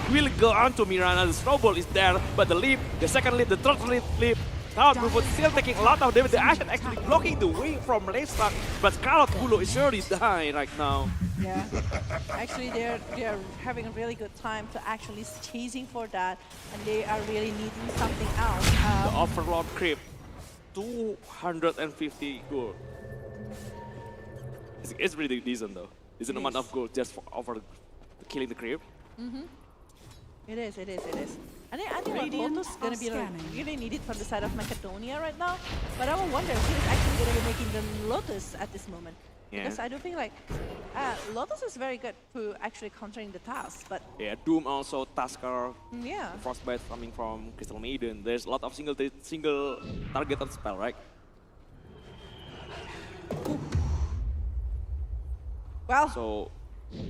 He will go on to Mirana, the snowball is there, but the leap, the second leap, the third leap. Scarlet Bull still taking a lot of damage. The Ashen actually blocking the way from Leicester, but Scarlet Bull is already dying right now. Yeah. Actually, they're having a really good time to actually chasing for that, and they are really needing something else. The Overlord creep, 250 gold. It's really decent though. Decent amount of gold just for killing the creep. It is. I think like Radiant Lotus is gonna are be like scanning. really needed from the side of Macedonia right now. But I will wonder who is actually gonna be making the Lotus at this moment. Yeah. Because I do think like Lotus is very good to actually countering the task. But Yeah, Doom also, Tusker, yeah. Frostbite coming from Crystal Maiden. There's a lot of single targeted spell, right? Well, So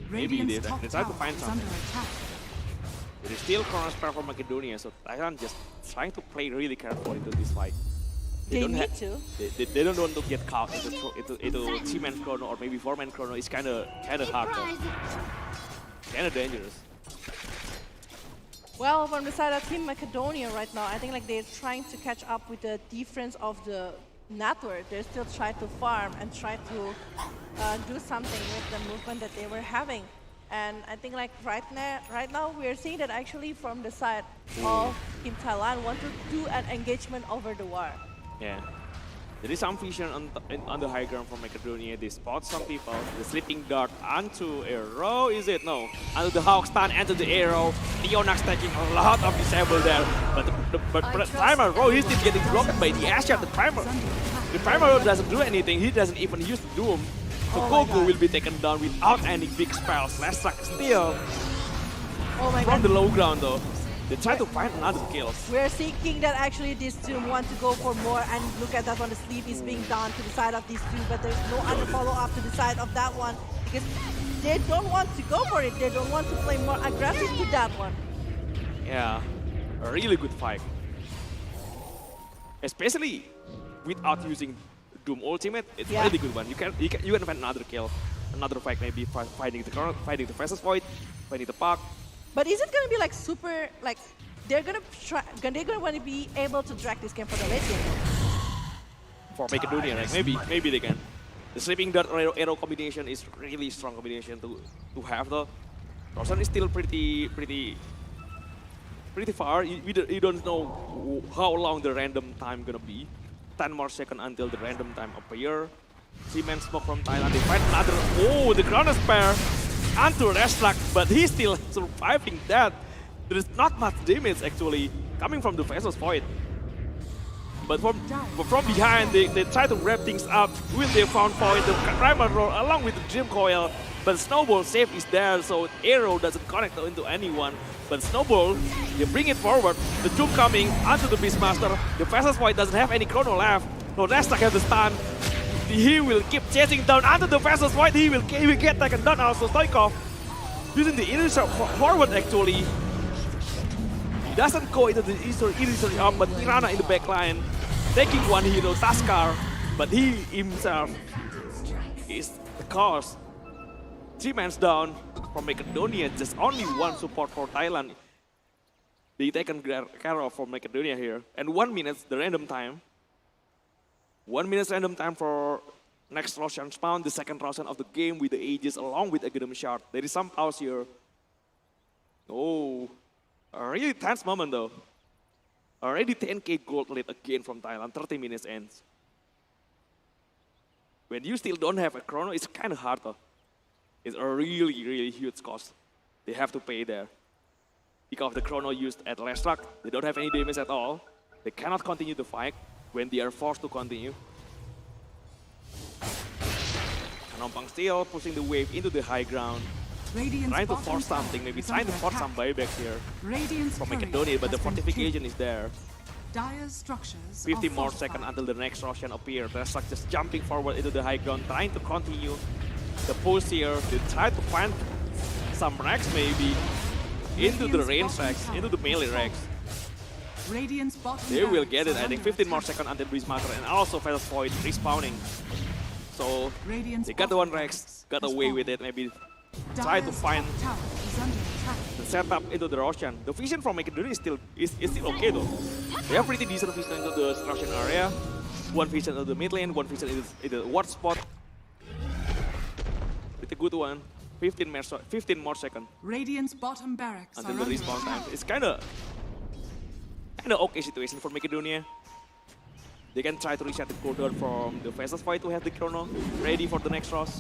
maybe they Radiant's top try to tower find is something. under attack. There is still corner spell for Macedonia, so Thailand just trying to play really careful into this fight. they don't need ha- to. They don't want to get caught into 3-man chrono or maybe 4-man chrono. It's kind of hard, kind of dangerous. Well, from the side of Team Macedonia right now, I think like they're trying to catch up with the difference of the network. They're still trying to farm and try to do something with the movement that they were having. And I think like right now we're seeing that actually from the side of Team Thailand want to do an engagement over the war. Yeah. There is some vision on the high ground from Macedonia. They spot some people. The sleeping dart onto arrow, is it? No. Onto the hawk stun, onto the arrow. Leonax taking a lot of disable there. But Primal Row, he's still getting blocked by the Asher. The Primal Row doesn't do anything. He doesn't even use the Doom. So Oh my Goku God. will be taken down without any big spells. Leszak still Oh my from god. the low ground though. They try to find another kills. We're seeking that actually these two want to go for more, and look at that one, the sleep is being done to the side of these two, but there's no other follow-up to the side of that one because they don't want to go for it. They don't want to play more aggressive to that one. Yeah, a really good fight. Especially without using Doom Ultimate, it's Yeah. a really good one. You can find another kill, another fight, maybe fighting the corner, fighting the Versus Void, fighting the Puck. But is it gonna be like super, like, they're gonna want to be able to drag this game for the late game? For Macedonia, right? Maybe they can. The Sleeping Dart arrow combination is really strong combination to have though. Roshan is still pretty far. You don't know how long the random time gonna be. 10 more seconds until the random time appear. 3-man smoke from Thailand. They find another. Oh, the ground spare onto Restrak, but he's still surviving that. There is not much damage actually coming from the Versus Void. But from behind, they try to wrap things up. Will they found Void, the Primal Roll along with the Dream Coil. But Snowball save is there, so arrow doesn't connect into anyone. But Snowball, they bring it forward. The Doom coming onto the Beastmaster. The Versus Void doesn't have any chrono left. So Restrak has the stun. he will keep chasing down under the fastest point. He will get taken down also. Stoikov using the initial forward actually. He doesn't go into the initially up, but Tirana in the back line taking one hero, Taskar, but he himself is the cause. 3 men down from Macedonia, just only one support for Thailand. They taken care of from Macedonia here. And 1 minute, the random time. 1 minute random time for next Russian spawn, the second Russian of the game with the Aegis along with Academy Shard. There is some pause here. Oh, a really tense moment though. Already 10k gold lead again from Thailand, 30 minutes ends. When you still don't have a chrono, it's kind of hard though. It's a really, really huge cost. They have to pay there. Because of the chrono used at last track, they don't have any damage at all. They cannot continue the fight when they are forced to continue. Kanompang still pushing the wave into the high ground. Radiant's Trying to bottom force tower something, maybe is trying to under force attack. some buybacks here Radiant's from courier Macedonia, but the has been fortification killed. is there. Dire's structures 50 are more fortified. seconds until the next Russian appears. They're just jumping forward into the high ground, trying to continue the push here. They try to find some racks maybe into the range racks, into the melee racks. Radiant's bottom They will barracks get it. are I think under 15 more attack. seconds until Beastmaster and also Fatal Void respawning. So Radiant's they got the one bottom Rex, barracks got has away fallen. with it. Maybe try to Dire's find top tower is under attack. the setup into the Russian. The vision from Macedonia is still okay though. They have pretty decent vision into the Russian area. One vision into the mid lane, one vision into the ward spot. With a good one. 15 more seconds Radiant's bottom barracks until are the under respawn attack. time. It's kind of okay situation for Macedonia. They can try to reset the cooldown from the fastest fight to have the chrono ready for the next rush.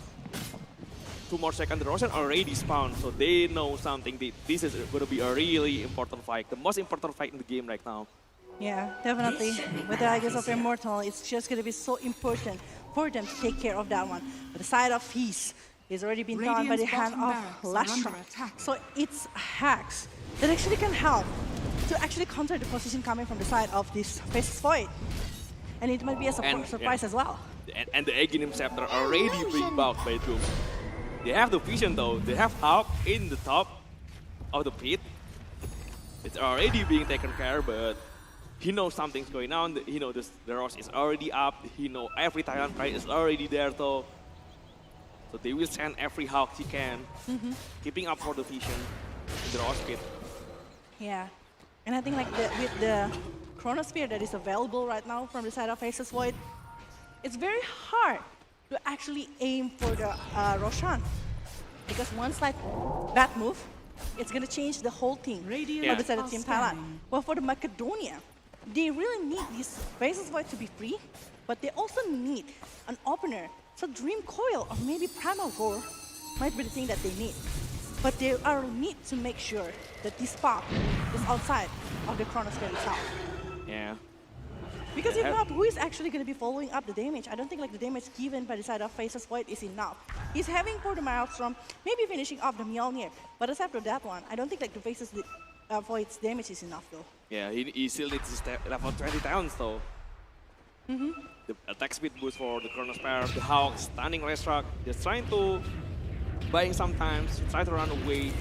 2 more seconds, the Russian already spawned, so they know something. This is going to be a really important fight, the most important fight in the game right now. Yeah, definitely. With the Aegis of Immortal, it's just going to be so important for them to take care of that one. But the side of Feast is already been done by the Radiant's hand bottom of barracks are Lashtra. under attack. So it's hacks that actually can help to actually counter the position coming from the side of this Faceless Void. And it might be a surprise as well. And the Aghanim Scepter are already being bugged by Doom. They have the vision though, they have Hawk in the top of the pit. It's already being taken care, but he knows something's going on. He knows the rush is already up. He knows every Thailand fight is already there though. So they will send every Hawk he can, keeping up for the vision in the rush pit. Yeah. And I think like with the Chronosphere that is available right now from the side of Faceless Void, it's very hard to actually aim for the Roshan. Because once like that move, it's going to change the whole team Radiant for the side of are Team Thailand. scanning. Well, for the Macedonia, they really need this Faceless Void to be free, but they also need an opener. So Dream Coil or maybe Primal Gore might be the thing that they need. But they are need to make sure that this spark is outside of the Chronosphere itself. Yeah. Because if Yeah. not, who is actually going to be following up the damage? I don't think like the damage given by the side of Faceless Void is enough. He's having for the Maelstrom, maybe finishing off the Mjolnir. But aside from that one, I don't think like the Faceless Void's damage is enough though. Yeah, he still needs to step level 20 talents though. The attack speed boost for the Chronosphere, the Hawk, stunning Restrak, just trying to buying sometimes, try to run away.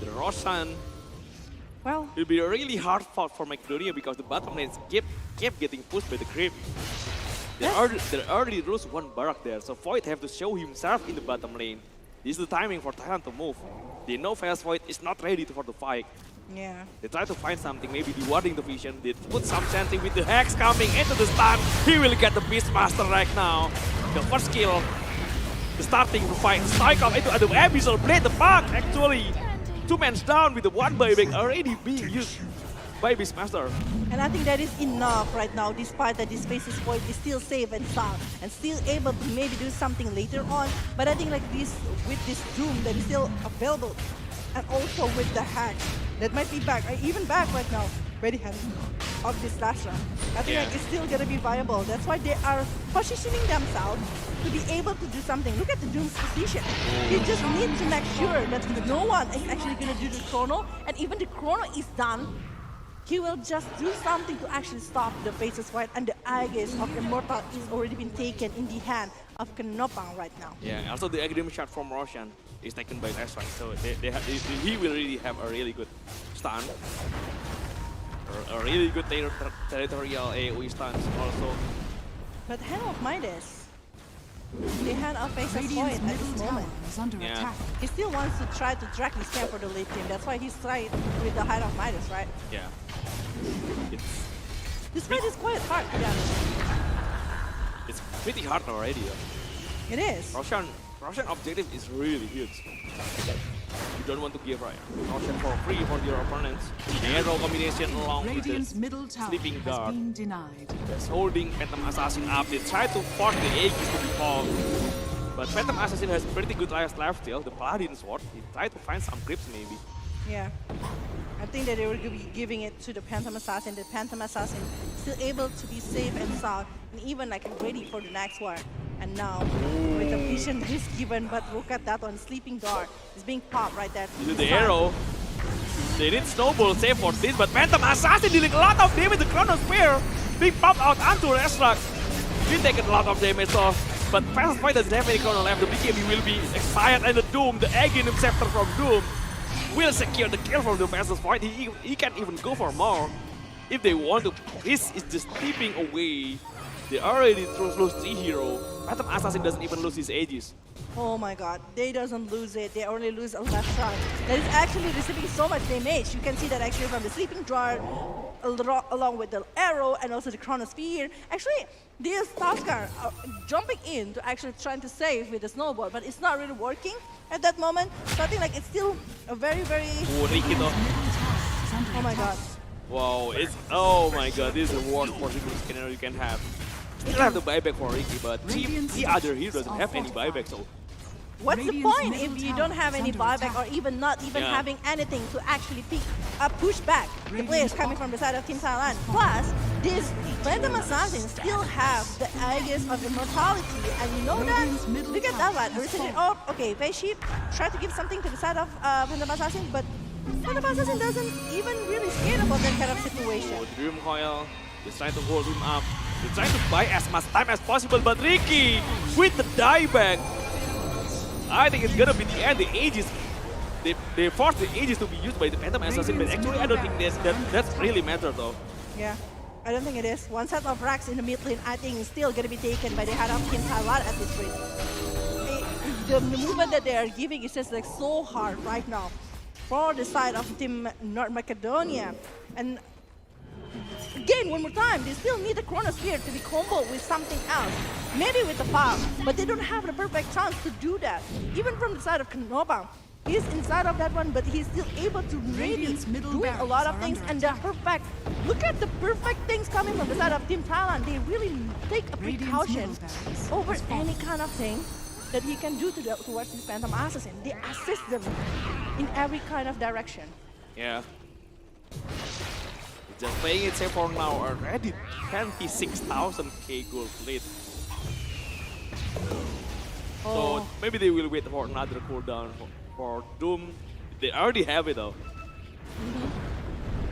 The Roshan Well, will be a really hard fought for Macedonia because the bottom lanes kept getting pushed by the creep. There already lose one barrack there, so Void have to show himself in the bottom lane. This is the timing for Thailand to move. They know Fast Void is not ready for the fight. yeah. They try to find something, maybe rewarding the vision. They put some sensing with the Hex coming into the stun. He will get the Beastmaster right now. The first kill. The starting to fight. Strike off into the Abyssal Blade. The bug actually. 2 men down with the one buyback already being used by Beastmaster. And I think that is enough right now, despite that this Faceless Void is still safe and sound and still able to maybe do something later on. But I think like this, with this Doom that is still available, and also with the hacks that might be back, even back right now, ready hand of this last round. I think like it's still gonna be viable. That's why they are positioning themselves to be able to do something. Look at the Doom's position. He just need to make sure that no one is actually gonna do the chrono, and even the chrono is done, he will just do something to actually stop the faces fight, and the Aegis of Immortal is already been taken in the hand of Kenopang right now. Yeah, also the academic shot from Roshan is taken by Restaurant, so he will really have a really good stun. A really good territorial AoE stance also. But Hand of Midas, the hand of faces fight Radiant's at middle this tower moment. is under Yeah. attack. He still wants to try to directly scam for the late game. That's why he's trying with the Hand of Midas, right? Yeah. This fight is quite hard to be honest. It's pretty hard already. Though. It is. Roshan objective is really huge. You don't want to give Roshan for free for your opponents. The arrow combination along with Radiant's the middle tower sleeping has guard. been denied. That's holding Phantom Assassin up. They try to force the Aegis to be fall. But Phantom Assassin has pretty good life still. The Paladin Sword, he tried to find some grips maybe. Yeah. I think that they will be giving it to the Phantom Assassin. The Phantom Assassin still able to be safe and sound, and even like ready for the next war. And now, with the vision is given, but look at that one, Sleeping Guard is being popped right there. Into the arrow. They need Snowball save for this, but Phantom Assassin dealing a lot of damage. The Chrono Spear being popped out onto Restrak. He taken a lot of damage off, but Fast Fight doesn't have any Chrono left. The BKB will be expired, and the Doom, the Aghanim Scepter from Doom, will secure the kill from the Fast Fight. He can even go for more if they want to. This is just tipping away. They already lose 3 heroes. Phantom Assassin doesn't even lose his Aegis. Oh my god, they doesn't lose it, they only lose a left shot. That is actually receiving so much damage. You can see that actually from the Sleeping Guard, along with the arrow and also the Chronosphere. Actually, these Tuskar are jumping in to actually trying to save with the Snowball, but it's not really working at that moment. So I think like it's still a very, Oh, Ricky though. oh my god. Wow, oh my god, this is the worst possible scenario you can have. Still have the buyback for Ricky, but the other hero doesn't have any buyback, so What's the Radiant's point middle if you tower don't have is any under buyback or attack. even not even Yeah. having anything to actually push back the players Radiant's coming from the side of Team Thailand? Plus, this Phantom Assassin still have the Aegis of Immortality, and you know that? Radiant's middle Look at that tower one. has Originally, fallen. oh, okay, Face Sheep tried to give something to the side of Phantom Assassin, but Phantom Assassin doesn't even really scared about that kind of situation. Dream Coil is trying to hold him up. They're trying to buy as much time as possible, but Ricky with the dieback. I think it's gonna be the end. The Aegis, they forced the Aegis to be used by the Phantom Assassin, but actually I don't think that's really matter though. Yeah, I don't think it is. One set of racks in the mid lane, I think, is still going to be taken by the head of Team Thailand at this rate. The movement that they are giving is just like so hard right now for the side of Team North Macedonia. And again, one more time, they still need the Chronosphere to be comboed with something else. Maybe with the farm, but they don't have the perfect chance to do that. Even from the side of Kenopang, he's inside of that one, but he's still able to really Radiant's middle doing a lot of barracks are things, under and the attack. perfect. Look at the perfect things coming from the side of Team Thailand. They really take a Radiant's precaution middle barracks over has fallen. any kind of thing that he can do towards this Phantom Assassin. They assist them in every kind of direction. Yeah. Just playing it safe for now. Already 26,000k gold lead. So maybe they will wait for another cooldown for Doom. They already have it though.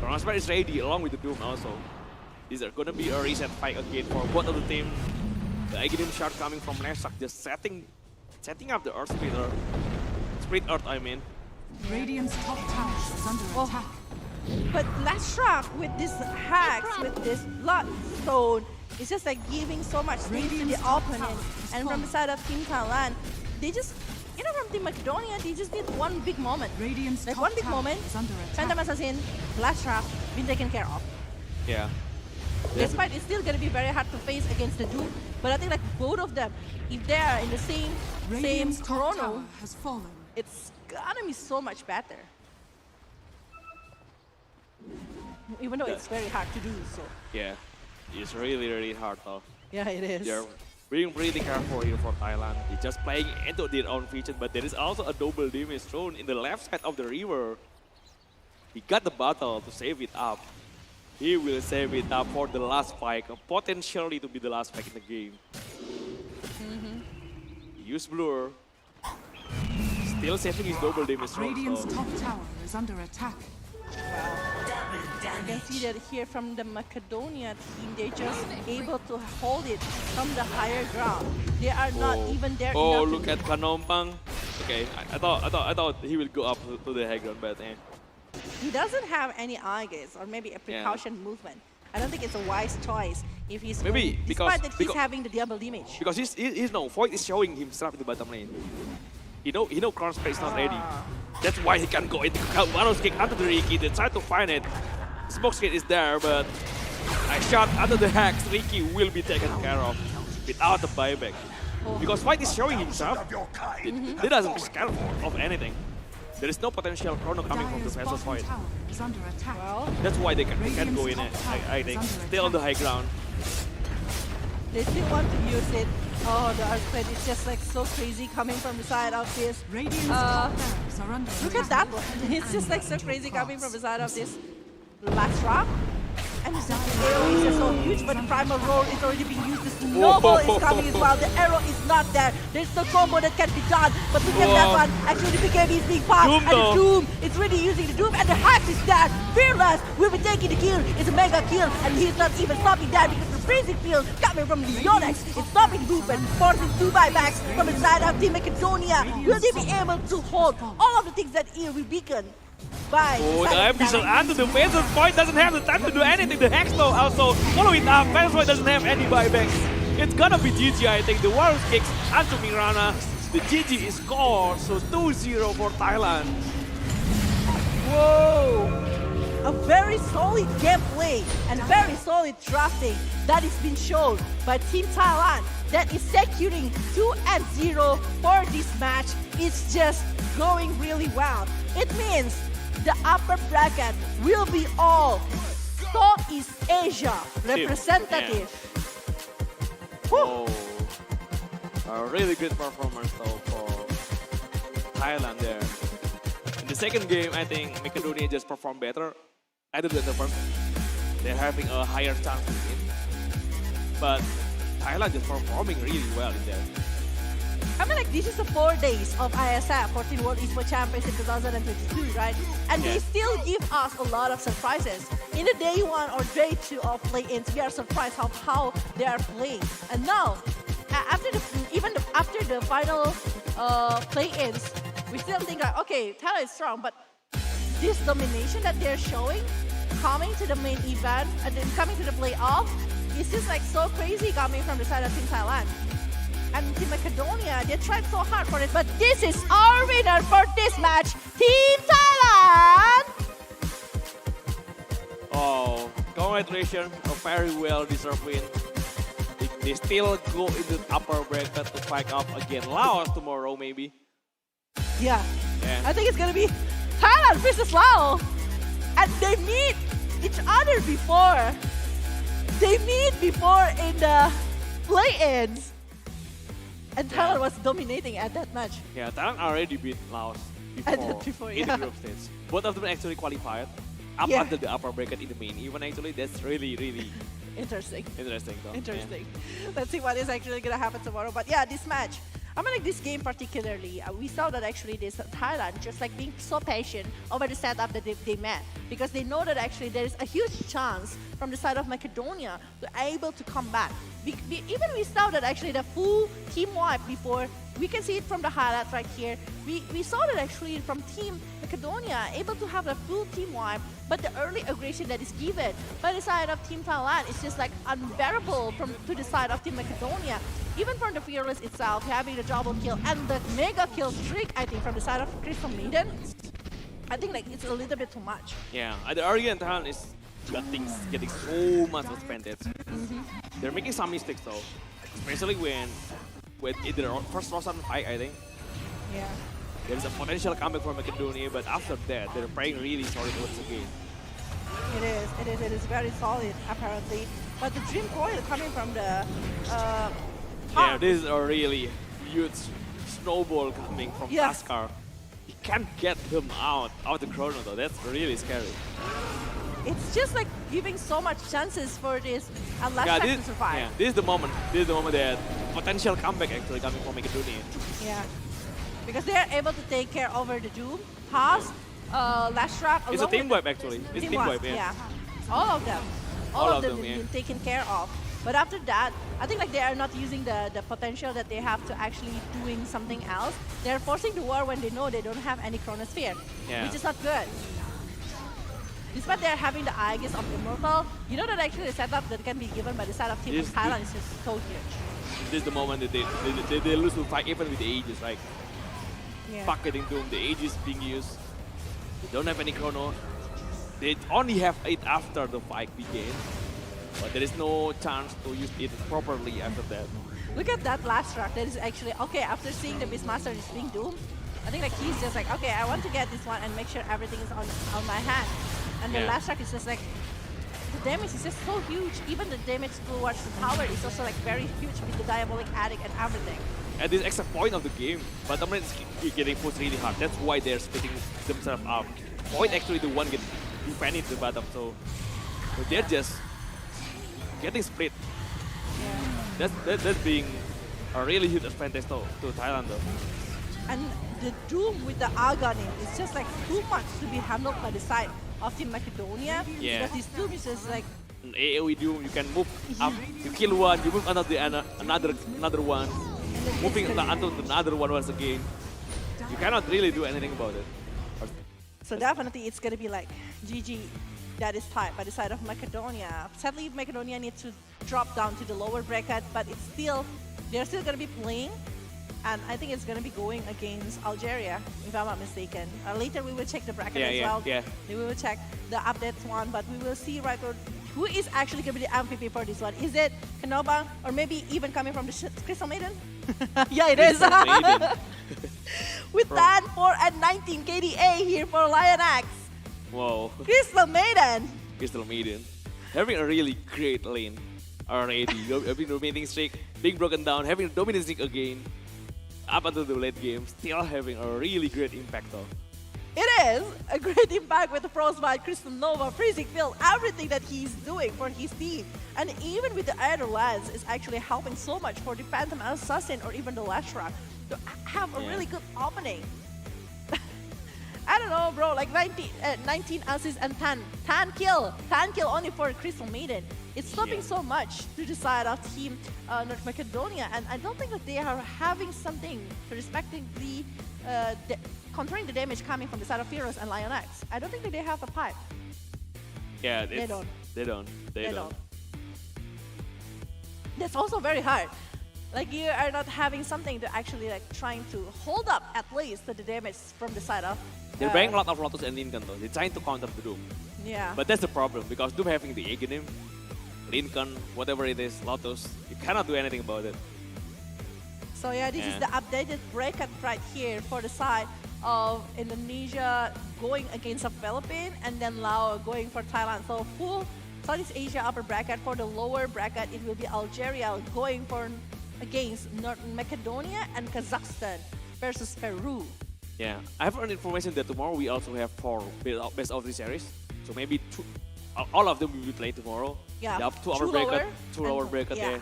Chronosphere is ready along with the Doom also. These are gonna be a reset fight again for both of the team. The Aghanim shot coming from Leshak, just setting up the Earth Splitter. Split Earth, I mean. Radiant's top tower is under attack. But Leshak with this hacks, with this Bloodstone, it's just like giving so much things to the opponent. And from the side of Team Thailand, they just, you know, from Team Macedonia, they just need one big moment. Radiant's Like top one big tower moment, is under attack. Phantom Assassin, Leshak, been taken care of. Yeah. This fight is still going to be very hard to face against the Doom, but I think like both of them, if they are in the same Radiant's top chrono, tower has fallen. it's gonna be so much better. Even though it's very hard to do so. Yeah. It's really hard though. Yeah, it is. They're being really careful here for Thailand. They're just playing into their own features, but there is also a double damage thrown in the left side of the river. He got the battle to save it up. He will save it up for the last fight, potentially to be the last fight in the game. Use Blur. Still saving his double damage thrown. Radiant's So top tower is under attack. You can see that here from the Macedonia team, they're just able to hold it from the higher ground. They are not even there Oh, enough look at Kanompang. Okay, I thought he will go up to the high ground, but He doesn't have any eye gaze or maybe a precaution movement. I don't think it's a wise choice if he's maybe going, because despite that he's having the double damage. because he's no Void is showing himself in the bottom lane. He know Crossplay is not ready. That's why he can go into Waro's kick under the Riki. They try to find it. Smoke skate is there, but a shot under the Hex, Riki will be taken care of without the buyback. Because Void is showing himself. He doesn't scare of anything. There is no potential chrono coming from the Dire's Versus bottom Void. tower is under attack. Well, That's why they can go in it, I think. Still on the high ground. they still want to use it. Oh, the Earthquake is just like so crazy coming from the side of this. Radiant's top barracks are under Look at attack. that one. It's just like so crazy coming from the side of this last rock. And the arrow is just so huge, but the primal roar is already being used. The snowball is coming as well. The arrow is not there. There's no combo that can be done. But look at that one. Actually, the BKB is being popped. Doom And the though. Doom is really using the Doom. And the Hack is there. Fearless will be taking the kill. It's a mega kill. And he's not even stopping that because the freezing field coming from the Yonex is stopping the movement, forcing 2 buybacks from the side of Team Macedonia. Will they be able to hold all of the things that here will beacon? By Oh, the the side of episode Thailand? under the Versus Void doesn't have the time to do anything. The Hex though also follow it up. Versus Void doesn't have any buybacks. It's gonna be GG, I think. The Warriors kicks onto Mirana. The GG is scored, so 2-0 for Thailand. Whoa! A very solid gameplay and very solid drafting that is being shown by Team Thailand that is securing 2-0 for this match. It's just going really well. It means the upper bracket will be all Southeast Asia representative. Whew. Oh, a really good performance though for Thailand there. In the second game, I think Macedonia just performed better. Other than the first, they're having a higher chance to win. But Thailand is performing really well in there. I mean, like, this is the 4 days of IESF, 14 World Esports Championship 2022, right? And they still give us a lot of surprises. In the day 1 or day 2 of play-ins, we are surprised of how they are playing. And now, after the final play-ins, we still think like, okay, Thailand is strong, but this domination that they're showing, coming to the main event and then coming to the playoff, is just like so crazy coming from the side of Team Thailand. And Team Macedonia, they tried so hard for it, but this is our winner for this match, Team Thailand! Oh, congratulations, a very well deserved win. They still go in the upper bracket to fight up against Laos tomorrow, maybe. Yeah, Yeah. I think it's gonna be Thailand versus Laos. And they meet each other before. They meet before in the play-ins. And Thailand was dominating at that match. Yeah, Thailand already beat Laos before in yeah. the group stage. Both of them actually qualified up Yeah. until the upper bracket in the main event. Actually, that's really Interesting. interesting. Though. Interesting. Let's see what is actually gonna happen tomorrow. But yeah, this match, I mean, like this game particularly, we saw that actually this Thailand just like being so patient over the setup that they met, because they know that actually there is a huge chance from the side of Macedonia to able to come back. Even we saw that actually the full team wipe before. We can see it from the highlights right here. We saw that actually from Team Macedonia able to have a full team wipe, but the early aggression that is given by the side of Team Thailand is just like unbearable to the side of Team Macedonia. Even from the Fearless itself, having the double kill and the mega kill streak, I think, from the side of Crystal Maiden, I think like it's a little bit too much. Yeah, the early and Thailand is getting so much advantage. They're making some mistakes though, especially when in their first Rosan fight, I think. Yeah. There's a potential comeback for Macedonia, but after that, they're playing really solid once again. It is very solid apparently. But the Dream Coil coming from the Yeah, this is a really huge snowball coming from Yes. Askar. He can't get him out of the chrono though. That's really scary. it's just like giving so much chances for this last time to survive. Yeah, this is the moment. This is the moment that potential comeback actually coming from Macedonia. Yeah. Because they are able to take care over the Doom, Haas, Last track. It's a team wipe actually. It's team wipe, yeah. All of them. All All of of them them, yeah. been taken care of. But after that, I think like they are not using the potential that they have to actually doing something else. They're forcing the war when they know they don't have any chronosphere, Yeah. which is not good. Despite they're having the Aegis of Immortal, you know that actually the setup that can be given by the side of Team Yes, from Thailand is just so huge. This is the moment that they lose to fight even with the Aegis, right? Yeah. Bucketing Doom, the Aegis being used. They don't have any chrono. They only have it after the fight began. But there is no chance to use it properly after that. Look at that last track. That is actually, okay, after seeing the Beastmaster is being doomed, I think like he's just like, okay, I want to get this one and make sure everything is on my hand. And the Yeah. last track is just like, the damage is just so huge. Even the damage towards the tower is also like very huge with the Diabolic Addict and everything. At this exact point of the game, but Bottom lane is getting pushed really hard. That's why they're splitting themselves up. Point actually the one get defending the bottom, so they're just getting split. That's being a really huge advantage to Thailand though. And the Doom with the Aghanim is just like too much to be handled by the side of Team Macedonia. Yeah. Because this Doom is just like, An AoE Doom, you can move up, you kill one, you move another one, moving onto another one once again. You cannot really do anything about it. so definitely it's going to be like GG. That is tied by the side of Macedonia. Sadly, Macedonia needs to drop down to the lower bracket, but it's still, they're still going to be playing. And I think it's going to be going against Algeria, if I'm not mistaken. Later we will check the bracket as well. Yeah. We will check the updates one, but we will see right who is actually going to be the MVP for this one. Is it Kanoba, or maybe even coming from the Crystal Maiden? Yeah, it is. Maiden. With that 4 and 19 KDA here for Lion X. Whoa. Crystal Maiden. Crystal Maiden. Having a really great lane already. Having dominating streak, being broken down, having a dominating streak again. Up until the late game, still having a really great impact though. It is a great impact with the Frostbite, Crystal Nova, Freezing Field, everything that he's doing for his team. And even with the Air Lance is actually helping so much for the Phantom Assassin or even the Lashra to have a really good opening. I don't know, bro, like 19 assists and 10 kill only for Crystal Maiden. It's stopping so much to the side of Team North Macedonia, and I don't think that they are having something to respectively countering the damage coming from the side of Feroz and Lion X. I don't think that they have a pipe. Yeah, They don't. They don't. That's also very hard. Like you are not having something to actually like trying to hold up at least to the damage from the side of. They're buying a lot of Lotus and Lincoln though. They're trying to counter the Doom. Yeah. But that's the problem, because Doom having the Aghanim, Lincoln, whatever it is, Lotus, you cannot do anything about it. So yeah, this is the updated bracket right here for the side of Indonesia going against the Philippines, and then Laos going for Thailand. So full Southeast Asia upper bracket. For the lower bracket, it will be Algeria going for against North Macedonia and Kazakhstan versus Peru. Yeah, I have heard information that tomorrow we also have 4 best of the series. So maybe all of them will be played tomorrow. Yeah, They have 2 hour two bracket, lower 2 hour and- bracket. yeah. Yeah.